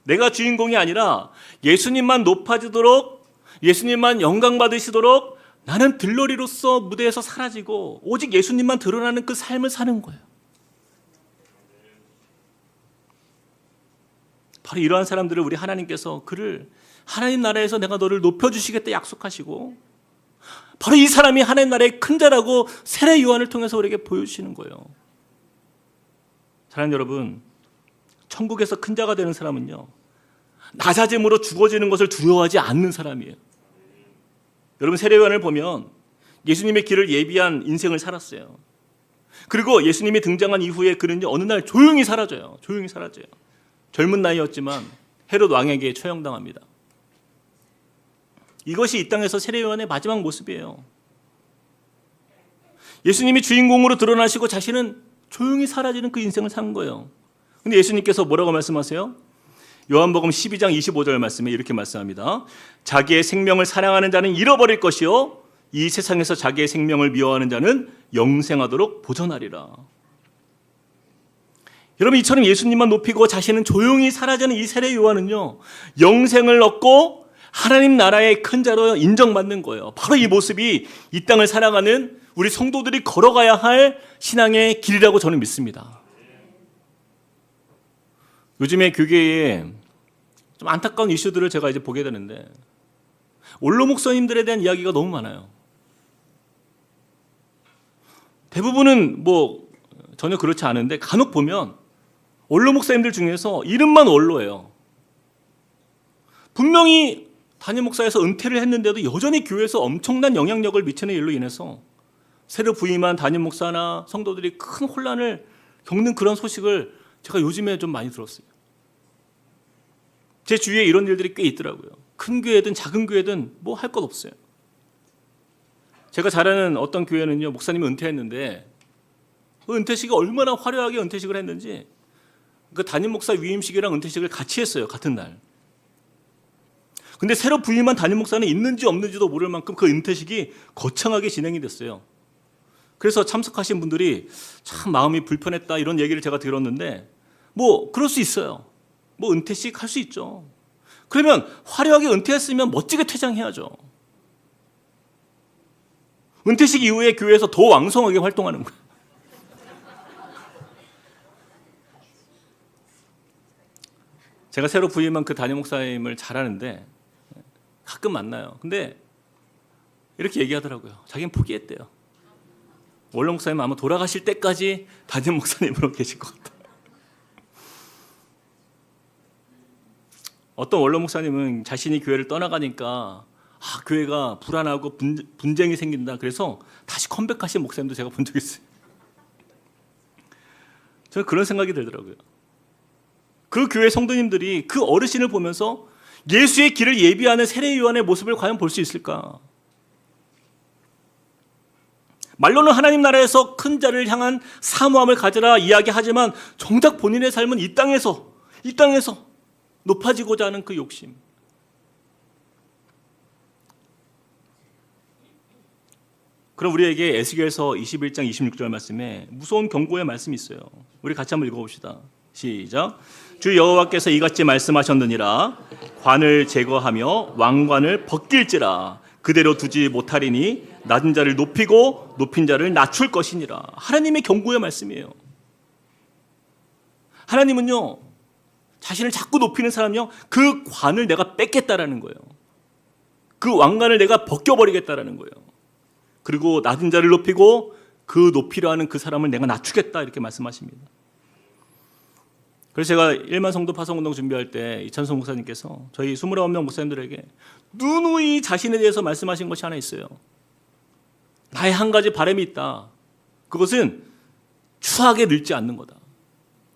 내가 주인공이 아니라 예수님만 높아지도록, 예수님만 영광 받으시도록 나는 들러리로서 무대에서 사라지고 오직 예수님만 드러나는 그 삶을 사는 거예요. 바로 이러한 사람들을 우리 하나님께서 그를 하나님 나라에서 내가 너를 높여주시겠다 약속하시고, 바로 이 사람이 하나님 나라의 큰 자라고 세례 요한을 통해서 우리에게 보여주시는 거예요. 사랑하는 여러분, 천국에서 큰 자가 되는 사람은요, 낮아짐으로 죽어지는 것을 두려워하지 않는 사람이에요. 여러분, 세례 요한을 보면 예수님의 길을 예비한 인생을 살았어요. 그리고 예수님이 등장한 이후에 그는요, 어느 날 조용히 사라져요. 조용히 사라져요. 젊은 나이였지만 헤롯 왕에게 처형당합니다. 이것이 이 땅에서 세례 요한의 마지막 모습이에요. 예수님이 주인공으로 드러나시고 자신은 조용히 사라지는 그 인생을 산 거예요. 근데 예수님께서 뭐라고 말씀하세요? 요한복음 12장 25절 말씀에 이렇게 말씀합니다. 자기의 생명을 사랑하는 자는 잃어버릴 것이요, 이 세상에서 자기의 생명을 미워하는 자는 영생하도록 보존하리라. 여러분, 이처럼 예수님만 높이고 자신은 조용히 사라지는 이 세례 요한은요, 영생을 얻고 하나님 나라의 큰 자로 인정받는 거예요. 바로 이 모습이 이 땅을 살아가는 우리 성도들이 걸어가야 할 신앙의 길이라고 저는 믿습니다. 요즘에 교계에 좀 안타까운 이슈들을 제가 이제 보게 되는데 원로 목사님들에 대한 이야기가 너무 많아요. 대부분은 뭐 전혀 그렇지 않은데 간혹 보면 원로 목사님들 중에서 이름만 원로예요. 분명히 담임 목사에서 은퇴를 했는데도 여전히 교회에서 엄청난 영향력을 미치는 일로 인해서 새로 부임한 담임 목사나 성도들이 큰 혼란을 겪는 그런 소식을 제가 요즘에 좀 많이 들었어요. 제 주위에 이런 일들이 꽤 있더라고요. 큰 교회든 작은 교회든 뭐 할 것 없어요. 제가 잘 아는 어떤 교회는요, 목사님이 은퇴했는데 그 은퇴식이 얼마나 화려하게 은퇴식을 했는지 그 담임 목사 위임식이랑 은퇴식을 같이 했어요. 같은 날. 근데 새로 부임한 담임 목사는 있는지 없는지도 모를 만큼 그 은퇴식이 거창하게 진행이 됐어요. 그래서 참석하신 분들이 참 마음이 불편했다 이런 얘기를 제가 들었는데 뭐 그럴 수 있어요. 뭐 은퇴식 할 수 있죠. 그러면 화려하게 은퇴했으면 멋지게 퇴장해야죠. 은퇴식 이후에 교회에서 더 왕성하게 활동하는 거예요. 제가 새로 부임한 그 담임 목사님을 잘 아는데 가끔 만나요. 근데 이렇게 얘기하더라고요. 자기는 포기했대요. 원로 목사님은 아마 돌아가실 때까지 담임 목사님으로 계실 것 같아요. 어떤 원로 목사님은 자신이 교회를 떠나가니까 교회가 불안하고 분쟁이 생긴다. 그래서 다시 컴백하신 목사님도 제가 본 적이 있어요. 저는 그런 생각이 들더라고요. 그 교회 성도님들이 그 어르신을 보면서 예수의 길을 예비하는 세례요한의 모습을 과연 볼 수 있을까? 말로는 하나님 나라에서 큰 자를 향한 사모함을 가지라 이야기하지만 정작 본인의 삶은 이 땅에서 높아지고자 하는 그 욕심. 그럼 우리에게 에스겔서 21장 26절 말씀에 무서운 경고의 말씀이 있어요. 우리 같이 한번 읽어봅시다. 시작. 주 여호와께서 이같이 말씀하셨느니라. 관을 제거하며 왕관을 벗길지라. 그대로 두지 못하리니 낮은 자를 높이고 높인 자를 낮출 것이니라. 하나님의 경고의 말씀이에요. 하나님은요, 자신을 자꾸 높이는 사람이요, 그 관을 내가 뺏겠다라는 거예요. 그 왕관을 내가 벗겨버리겠다라는 거예요. 그리고 낮은 자를 높이고 그 높이려 하는 그 사람을 내가 낮추겠다 이렇게 말씀하십니다. 그래서 제가 1만 성도 파송운동 준비할 때 이찬성 목사님께서 저희 29명 목사님들에게 누누이 자신에 대해서 말씀하신 것이 하나 있어요. 나의 한 가지 바람이 있다. 그것은 추하게 늙지 않는 거다.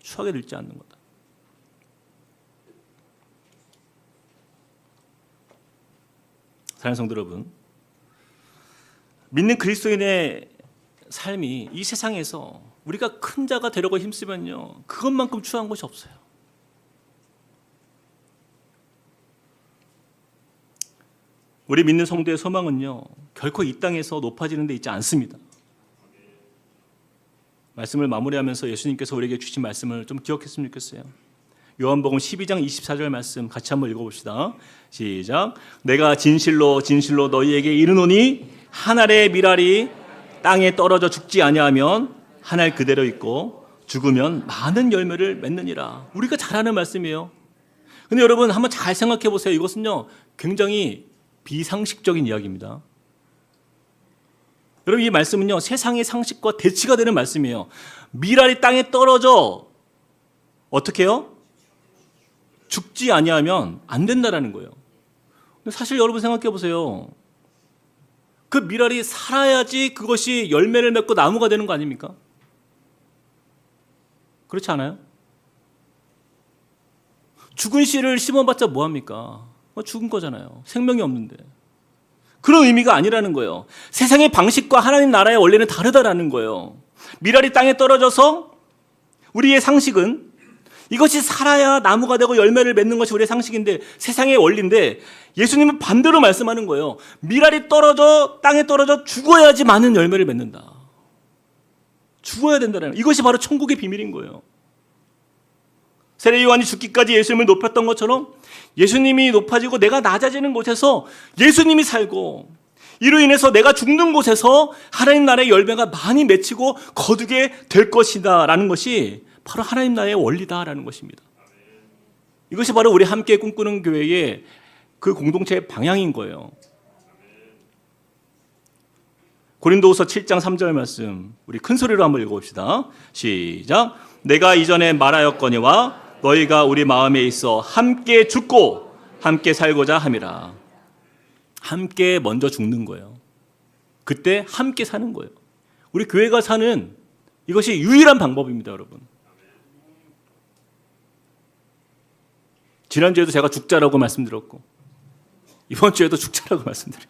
추하게 늙지 않는 거다. 사랑하는 성도 여러분, 믿는 그리스도인의 삶이 이 세상에서 우리가 큰 자가 되려고 힘쓰면요, 그것만큼 추한 것이 없어요. 우리 믿는 성도의 소망은요, 결코 이 땅에서 높아지는 데 있지 않습니다. 말씀을 마무리하면서 예수님께서 우리에게 주신 말씀을 좀 기억했으면 좋겠어요. 요한복음 12장 24절 말씀 같이 한번 읽어봅시다. 시작. 내가 진실로 진실로 너희에게 이르노니 한 알의 밀알이 땅에 떨어져 죽지 아니하면 한 알 그대로 있고 죽으면 많은 열매를 맺느니라. 우리가 잘 아는 말씀이에요. 근데 여러분 한번 잘 생각해 보세요. 이것은요, 굉장히 비상식적인 이야기입니다. 여러분, 이 말씀은요, 세상의 상식과 대치가 되는 말씀이에요. 밀알이 땅에 떨어져 어떻게 해요? 죽지 아니하면 안 된다라는 거예요. 근데 사실 여러분 생각해 보세요. 그 밀알이 살아야지 그것이 열매를 맺고 나무가 되는 거 아닙니까? 그렇지 않아요? 죽은 씨를 심어봤자 뭐합니까? 죽은 거잖아요. 생명이 없는데. 그런 의미가 아니라는 거예요. 세상의 방식과 하나님 나라의 원리는 다르다라는 거예요. 밀알이 땅에 떨어져서 우리의 상식은 이것이 살아야 나무가 되고 열매를 맺는 것이 우리의 상식인데, 세상의 원리인데, 예수님은 반대로 말씀하는 거예요. 밀알이 떨어져 땅에 떨어져 죽어야지 많은 열매를 맺는다. 죽어야 된다는 거예요. 이것이 바로 천국의 비밀인 거예요. 세례 요한이 죽기까지 예수님을 높였던 것처럼 예수님이 높아지고 내가 낮아지는 곳에서 예수님이 살고, 이로 인해서 내가 죽는 곳에서 하나님 나라의 열매가 많이 맺히고 거두게 될 것이다 라는 것이 바로 하나님 나라의 원리다라는 것입니다. 이것이 바로 우리 함께 꿈꾸는 교회의 그 공동체의 방향인 거예요. 고린도후서 7장 3절 말씀 우리 큰 소리로 한번 읽어봅시다. 시작. 내가 이전에 말하였거니와 너희가 우리 마음에 있어 함께 죽고 함께 살고자 함이라. 함께 먼저 죽는 거예요. 그때 함께 사는 거예요. 우리 교회가 사는 이것이 유일한 방법입니다, 여러분. 지난주에도 제가 죽자라고 말씀드렸고 이번 주에도 죽자라고 말씀드려요.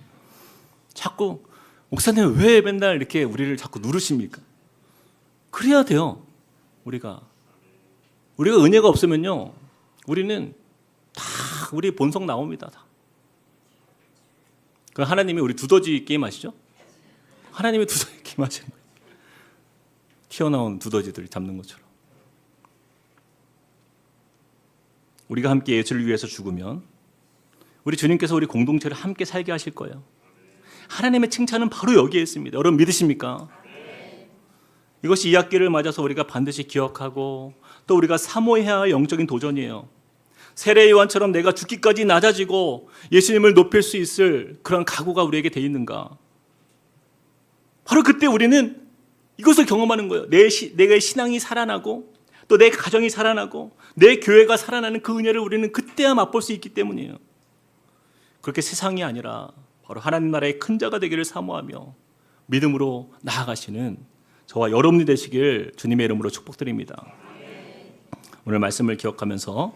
자꾸 목사님 왜 맨날 이렇게 우리를 자꾸 누르십니까? 그래야 돼요. 우리가 은혜가 없으면요, 우리는 다 우리 본성 나옵니다. 다. 그 하나님이 우리 두더지 게임 아시죠? 하나님이 두더지 게임 하시는 거예요. 튀어나온 두더지들 잡는 것처럼. 우리가 함께 예수를 위해서 죽으면 우리 주님께서 우리 공동체를 함께 살게 하실 거예요. 하나님의 칭찬은 바로 여기에 있습니다. 여러분 믿으십니까? 이것이 이 학기를 맞아서 우리가 반드시 기억하고 또 우리가 사모해야 할 영적인 도전이에요. 세례 요한처럼 내가 죽기까지 낮아지고 예수님을 높일 수 있을 그런 각오가 우리에게 돼 있는가? 바로 그때 우리는 이것을 경험하는 거예요. 내가 신앙이 살아나고 또 내 가정이 살아나고 내 교회가 살아나는 그 은혜를 우리는 그때야 맛볼 수 있기 때문이에요. 그렇게 세상이 아니라 바로 하나님 나라의 큰 자가 되기를 사모하며 믿음으로 나아가시는 저와 여러분이 되시길 주님의 이름으로 축복드립니다. 오늘 말씀을 기억하면서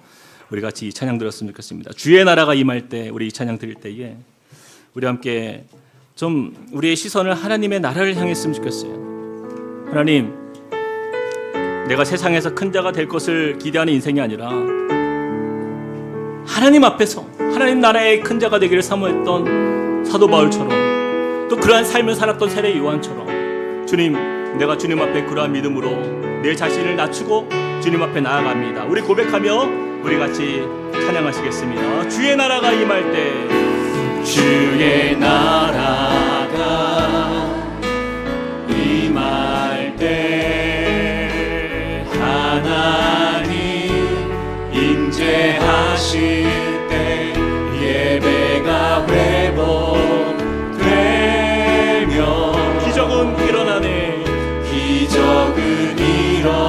우리 같이 이 찬양 드렸으면 좋겠습니다. 주의 나라가 임할 때 우리 이 찬양 드릴 때에 우리 함께 좀 우리의 시선을 하나님의 나라를 향했으면 좋겠어요. 하나님, 내가 세상에서 큰 자가 될 것을 기대하는 인생이 아니라 하나님 앞에서 하나님 나라의 큰 자가 되기를 사모했던 사도 바울처럼 또 그러한 삶을 살았던 세례 요한처럼 주님, 내가 주님 앞에 그러한 믿음으로 내 자신을 낮추고 주님 앞에 나아갑니다. 우리 고백하며 우리 같이 찬양하시겠습니다. 주의 나라가 임할 때 주의 나라가 임할 때 하나님 임재하실 때 예배가 회복되며 기적은 일어나네. 기적은 일어나네.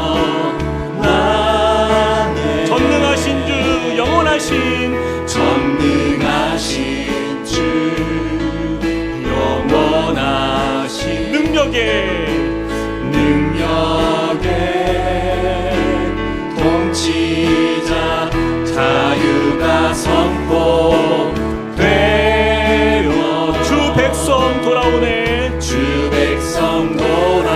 전능하신 주, 영원하신 전능하신 주, 영원하신 능력의 통치자, 자유가 선포되어 주 백성 돌아오네. 주 백성 돌아오네.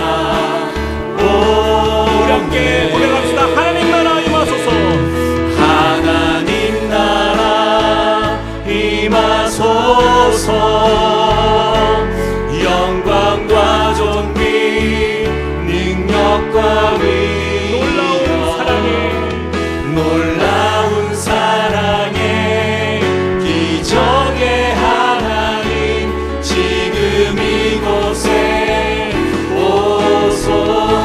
우리 함께 고백합시다. 하나님 나라 임하소서. 하나님 나라 임하소서. 영광과 존귀 능력과 위 놀라운 사랑에 기적의 하나님 지금 이곳에 오소서.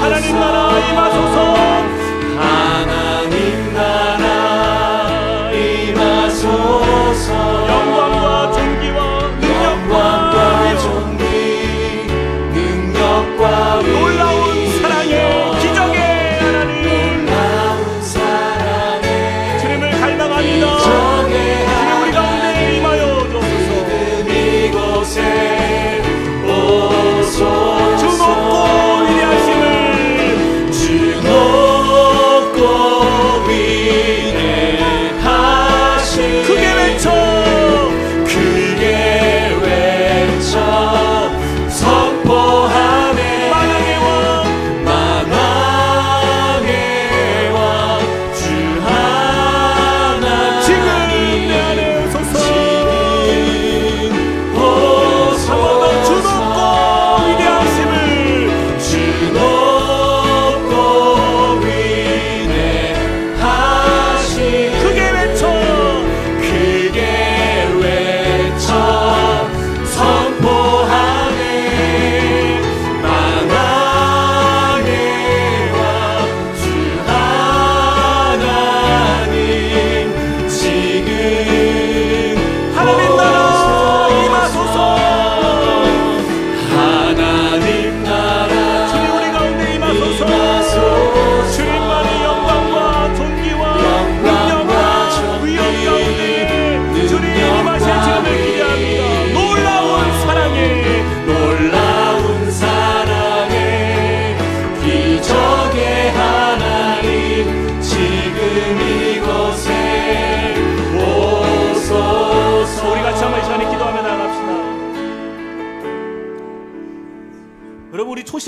하나님 나라 임하소서. 하나님 나라 임하소서. 영광과 존귀와 능력과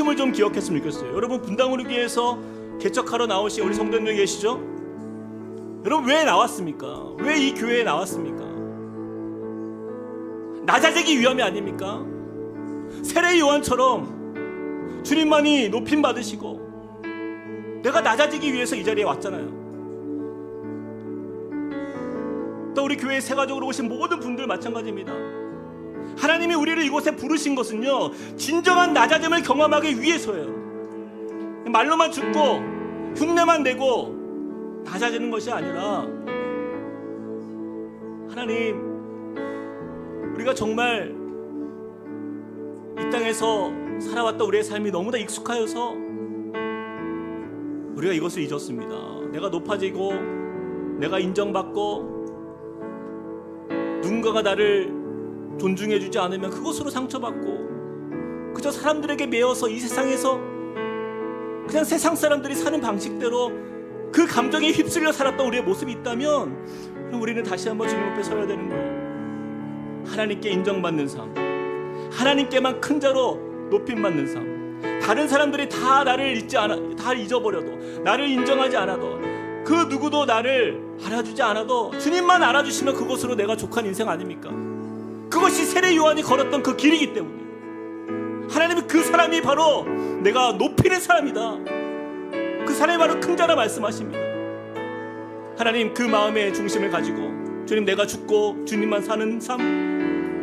부르심을 좀 기억했으면 좋겠어요. 여러분, 분당으로 교회에서 개척하러 나오신 우리 성도님들 계시죠? 여러분, 왜 나왔습니까? 왜 이 교회에 나왔습니까? 낮아지기 위함이 아닙니까? 세례 요한처럼 주님만이 높임 받으시고 내가 낮아지기 위해서 이 자리에 왔잖아요. 또 우리 교회에 세가족으로 오신 모든 분들 마찬가지입니다. 하나님이 우리를 이곳에 부르신 것은요, 진정한 낮아짐을 경험하기 위해서예요. 말로만 죽고 흉내만 내고 낮아지는 것이 아니라, 하나님, 우리가 정말 이 땅에서 살아왔던 우리의 삶이 너무나 익숙하여서 우리가 이것을 잊었습니다. 내가 높아지고 내가 인정받고 누군가가 나를 존중해주지 않으면 그것으로 상처받고 그저 사람들에게 매여서 이 세상에서 그냥 세상 사람들이 사는 방식대로 그 감정에 휩쓸려 살았던 우리의 모습이 있다면, 그럼 우리는 다시 한번 주님 앞에 서야 되는 거예요. 하나님께 인정받는 삶, 하나님께만 큰 자로 높임받는 삶. 다른 사람들이 다 나를 다 잊어버려도, 나를 인정하지 않아도, 그 누구도 나를 알아주지 않아도 주님만 알아주시면 그것으로 내가 족한 인생 아닙니까? 그것이 세례 요한이 걸었던 그 길이기 때문에 하나님이 그 사람이 바로 내가 높이는 사람이다, 그 사람이 바로 큰 자라 말씀하십니다. 하나님, 그 마음의 중심을 가지고 주님, 내가 죽고 주님만 사는 삶,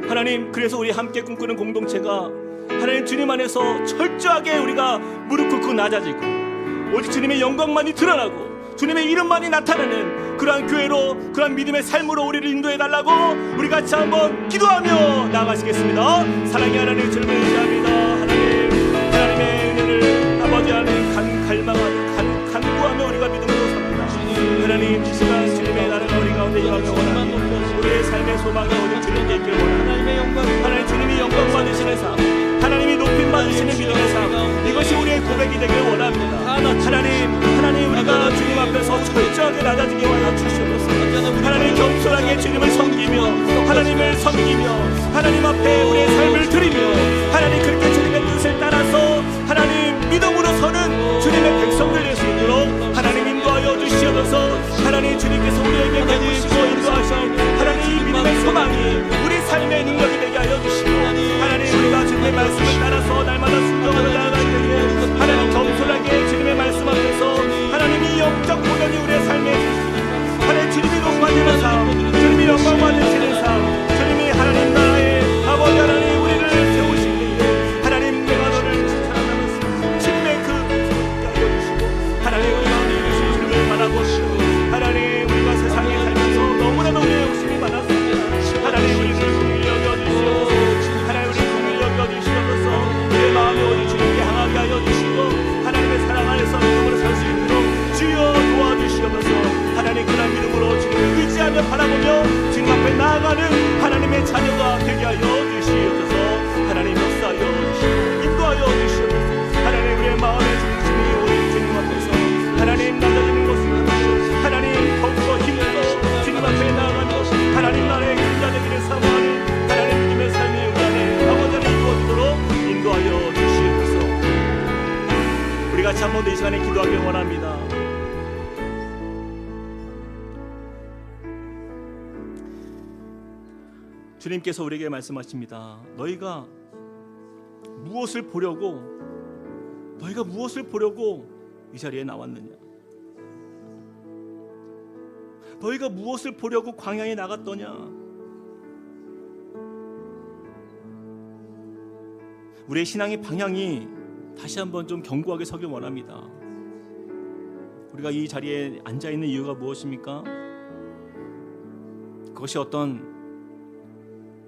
하나님, 그래서 우리 함께 꿈꾸는 공동체가 하나님 주님 안에서 철저하게 우리가 무릎 꿇고 낮아지고 오직 주님의 영광만이 드러나고 주님의 이름만이 나타나는 그러한 교회로, 그러한 믿음의 삶으로 우리를 인도해달라고 우리 같이 한번 기도하며 나아가시겠습니다. 사랑의 하나님, 주님을 의지합니다. 하나님의 은혜를 아버지 안에 갈망하며 간구하며 우리가 믿음으로 삽니다. 하나님, 이 시간 주님의 나라가 우리 가운데 임하며 원하니 우리의 삶의 소망이 오직 주님께 있길 원합니다. 하나님, 주님이 영광 받으시는 삶, 하나님이 높임 받으시는 믿음의 삶, 이것이 우리의 고백이 되길 원합니다. 하나님, 우리가 주님 앞에서 철저하게 낮아지게 하여 주시옵소서. 하나님, 겸손하게 주님을 섬기며 하나님을 섬기며 하나님 앞에 우리의 삶을 드리며 하나님, 그렇게 주님의 뜻을 따라서 하나님 믿음으로 서는 주님의 백성들 될 수 있도록 하나님 인도하여 주시옵소서. 하나님, 주님께서 우리에게 베푸시고 인도하신 하나님 이 믿음의 소망이 우리 삶의 능력이 되게 하여 주시고, 하나님, 우리가 주님의 말씀을 따라서 날마다 순종하며 나아갈 때에 하나님 겸손하게 주님의 말씀 앞에서 하나님이 영적 보전이 우리의 삶에 하나님 주님이 높아지는 삶, 주님이 영광 받으시는 삶, 주님이 하나님 나라의 아버지 하나님 우리를 세우신 때에 하나님, 내가 너를 칭찬하면서 침례 그 가까이 해주시고 하나님, 우리 가운데 이루신 주님을 바라보시고 하나님, 우리가 세상에 살면서 너무나도 우리의 욕심이 많았습니다. 하나님, 우리를 긍휼히 여겨주시옵소서. 하나님, 우리 긍휼히 여겨주시옵소서. 우리의 마음이 오직 주님께 향하게 하여 주시고 하나님의 사랑 안에서 믿음으로 살 수 있도록 주여 도와주시옵소서. 하나님, 그런 믿음으로 주님을 의지하며 바라보며 주님 앞에 나아가는 하나님의 자녀가 되게 하여 주시옵소서. 하나님, 역사하여 주시고 인도하여 주시옵소서. 하나님, 우리의 마음의 중심이 오직 주님 앞에서 하나님 낮아지는 것을 하나님 더욱더 힘써 주님 앞에 나아가며 하나님 나라의 근자 되기를 사모하는 하나님 믿음의 삶의 영광에 아버지를 이루어지도록 인도하여 주시옵소서. 우리 같이 한 번 더 이 시간에 기도하길 원합니다. 주님께서 우리에게 말씀하십니다. 너희가 무엇을 보려고 이 자리에 나왔느냐? 너희가 무엇을 보려고 광야에 나갔더냐? 우리의 신앙의 방향이 다시 한번 좀 견고하게 서길 원합니다. 우리가 이 자리에 앉아있는 이유가 무엇입니까? 그것이 어떤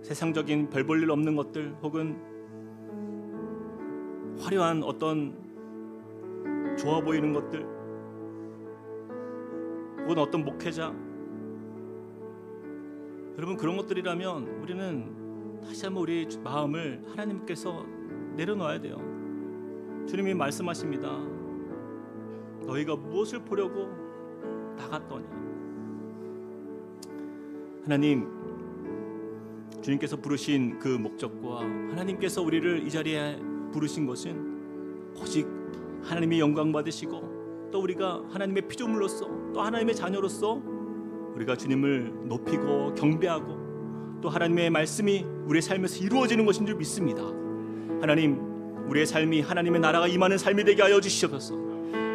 세상적인 별 볼 일 없는 것들, 혹은 화려한 어떤 좋아 보이는 것들, 혹은 어떤 목회자, 여러분, 그런 것들이라면 우리는 다시 한번 우리의 마음을 하나님께서 내려놓아야 돼요. 주님이 말씀하십니다. 너희가 무엇을 보려고 나갔더냐? 하나님, 주님께서 부르신 그 목적과 하나님께서 우리를 이 자리에 부르신 것은 오직 하나님의 영광 받으시고 또 우리가 하나님의 피조물로서 또 하나님의 자녀로서 우리가 주님을 높이고 경배하고 또 하나님의 말씀이 우리의 삶에서 이루어지는 것인 줄 믿습니다. 하나님, 우리의 삶이 하나님의 나라가 임하는 삶이 되게 하여 주시옵소서.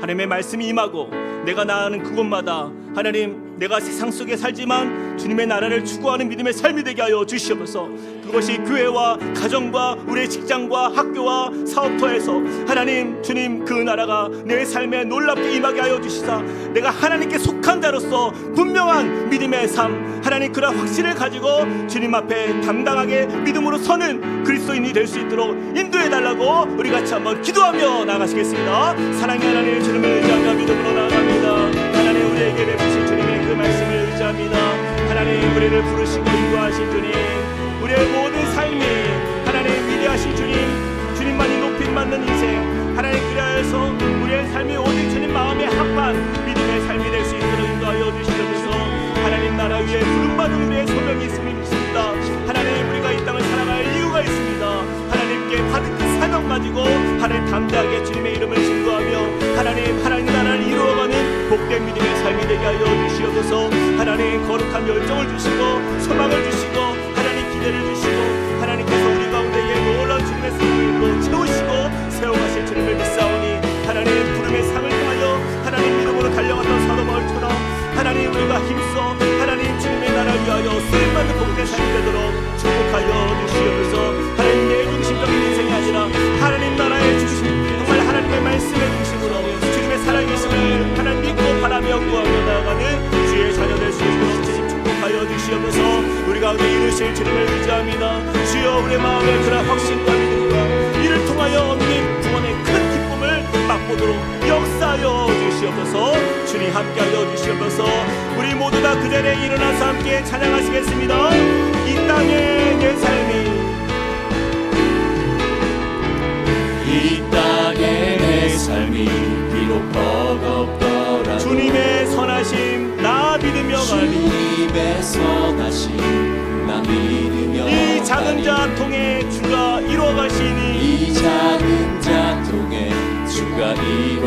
하나님의 말씀이 임하고 내가 나아가는 그곳마다 하나님, 내가 세상 속에 살지만 주님의 나라를 추구하는 믿음의 삶이 되게 하여 주시옵소서. 그것이 교회와 가정과 우리의 직장과 학교와 사업터에서 하나님, 주님 그 나라가 내 삶에 놀랍게 임하게 하여 주시사 내가 하나님께 속한 자로서 분명한 믿음의 삶, 하나님 그런 확신을 가지고 주님 앞에 당당하게 믿음으로 서는 그리스도인이 될 수 있도록 인도해 달라고 우리 같이 한번 기도하며 나가시겠습니다. 사랑의 하나님, 주님을 의지하며 믿음으로 나아갑니다. 하나님, 우리에게 베푸신 주님의 그 말씀을 의지합니다. 하나님, 우리를 부르시고 인도하신 주님, 우리의 모든 삶이 하나님 위대하신 주님, 주님만이 높임받는 인생, 하나님 그리하여서 우리의 삶이 오직 주님 마음에 합한 믿음의 삶이 될 수 있도록 인도하여 주시옵소서. 하나님 나라 위에 부름받은 우리의 소명이 있음을 믿습니다. 하나님, 우리가 이 땅을 살아갈 이유가 있습니다. 하나님께 받은 그 사명 가지고 하나님 담대하게 주님의 이름을 증거하며 하나님 나라를 이루어가는 복된 믿음의 삶이 되게 하여 주시옵소서. 하나님, 거룩한 열정을 주시고 소망을 주시고 하나님 기대를 주시고 하나님께서 우리 가운데에 놀라운 주님의 사랑으로 채우시고 세워가실 주님을 믿사오니 하나님, 부름의 상을 통하여 하나님 믿음으로 달려갔던 사도 바울처럼 하나님 우리가 힘써 하나님 주님의 나라를 위하여 쓰임받는 복된 삶이 되도록 축복하여 주시옵소서. 하나님, 내 중심적인 인생이 아니라 하나님 나라의 중심, 정말 하나님의 말씀의 중심으로 주님의 살아계심을 하나님 믿고 바라며 구하며 나아가는 주의 자녀 될 수 있도록 주님 축복하여 주시옵소서. 우리 가운데 이루실 주님을 의지합니다. 주여, 우리의 마음에 그런 확신과 믿음과 이를 통하여 얻는 구원의 큰 기쁨을 맛보도록 역사하여 주시옵소서. 주님 함께하여 주시옵소서. 우리 모두 다 그 자리에 일어나서 함께 찬양하시겠습니다. 이 땅에 내 삶이, 이 땅에 내 삶이 비록 버겁더라도 주님의 선하심 나 믿으며 가리. 주님의 선하심 나 믿으며 이 작은 가리. 자 통해 주가 이루어가시니 이 작은 자 통해 주가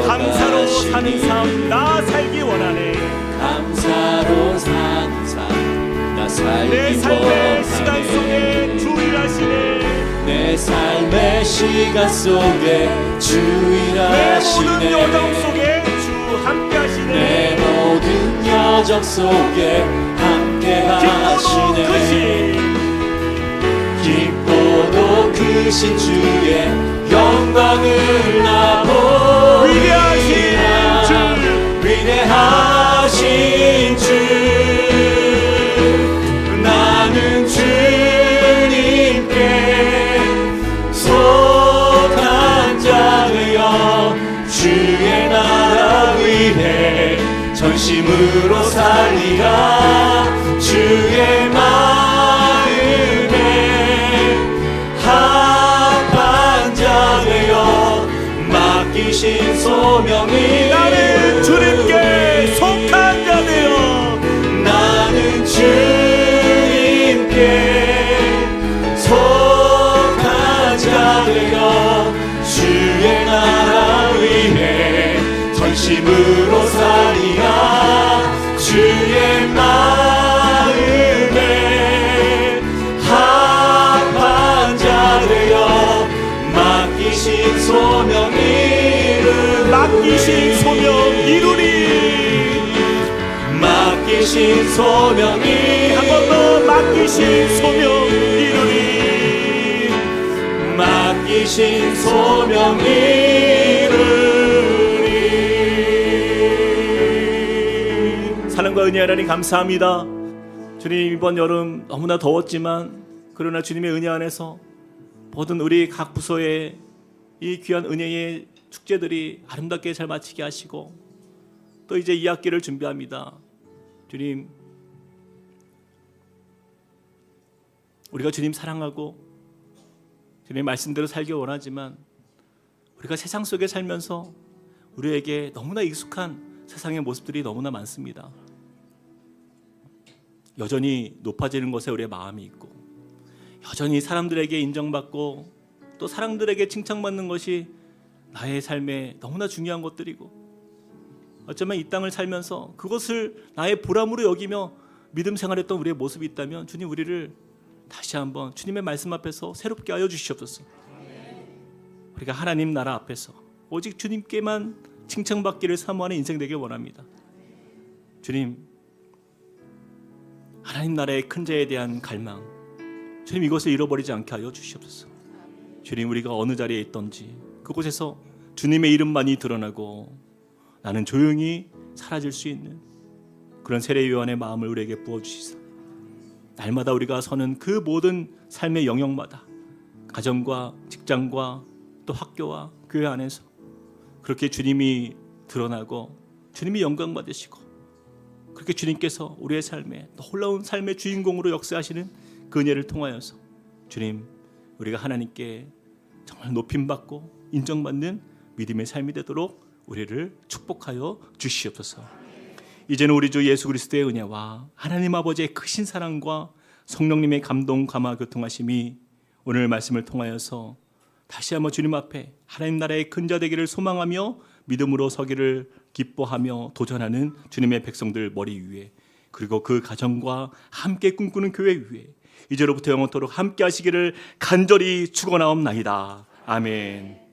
감사로 사는 이루어가시니 삶 나 살기 원하네. 감사로 사는 삶 나 살기 내 삶의 시간 원하네. 속에 주 일하시네. 내 삶의 시간 속에 주 내 모든 일하시네. 여정 속에 주 함께 하시네. 내 모든 여정 속에 함께 기뻐도 하시네. 깊고도 크신 주의 영광을 나 보리라. 위대하신 주 나는 주님께 속한 자되어 주의 나라 위해 전심으로 살리라. 주의 마음에 합한 자되어 맡기신 소명이 나는 주님께 속한 자 되어 나는 주님께 속한 자 되어 주의 나라 위해 전심으로 살리라. 주의 마음에 합한 자 되어 맡기신 소명 맡기신 소명 이루리. 맡기신 소명이 한 번 더 맡기신 소명 이루리. 맡기신 소명 이루리. 사랑과 은혜 하나님 감사합니다. 주님, 이번 여름 너무나 더웠지만 그러나 주님의 은혜 안에서 모든 우리 각 부서의 이 귀한 은혜의 축제들이 아름답게 잘 마치게 하시고 또 이제 2학기를 준비합니다. 주님, 우리가 주님 사랑하고 주님의 말씀대로 살기 원하지만 우리가 세상 속에 살면서 우리에게 너무나 익숙한 세상의 모습들이 너무나 많습니다. 여전히 높아지는 것에 우리의 마음이 있고 여전히 사람들에게 인정받고 또 사람들에게 칭찬받는 것이 나의 삶에 너무나 중요한 것들이고 어쩌면 이 땅을 살면서 그것을 나의 보람으로 여기며 믿음 생활했던 우리의 모습이 있다면 주님 우리를 다시 한번 주님의 말씀 앞에서 새롭게 하여 주시옵소서. 우리가 하나님 나라 앞에서 오직 주님께만 칭찬받기를 사모하는 인생 되길 원합니다. 주님, 하나님 나라의 큰 자에 대한 갈망, 주님 이것을 잃어버리지 않게 하여 주시옵소서. 주님, 우리가 어느 자리에 있던지 그곳에서 주님의 이름만이 드러나고 나는 조용히 사라질 수 있는 그런 세례 요한의 마음을 우리에게 부어주시사 날마다 우리가 서는 그 모든 삶의 영역마다 가정과 직장과 또 학교와 교회 안에서 그렇게 주님이 드러나고 주님이 영광 받으시고 그렇게 주님께서 우리의 삶에 놀라운 삶의 주인공으로 역사하시는 그 은혜를 통하여서 주님, 우리가 하나님께 정말 높임받고 인정받는 믿음의 삶이 되도록 우리를 축복하여 주시옵소서. 이제는 우리 주 예수 그리스도의 은혜와 하나님 아버지의 크신 사랑과 성령님의 감동 감화 교통하심이 오늘 말씀을 통하여서 다시 한번 주님 앞에 하나님 나라의 큰 자 되기를 소망하며 믿음으로 서기를 기뻐하며 도전하는 주님의 백성들 머리 위에 그리고 그 가정과 함께 꿈꾸는 교회 위에 이제로부터 영원토록 함께 하시기를 간절히 축원하옵나이다. 아멘.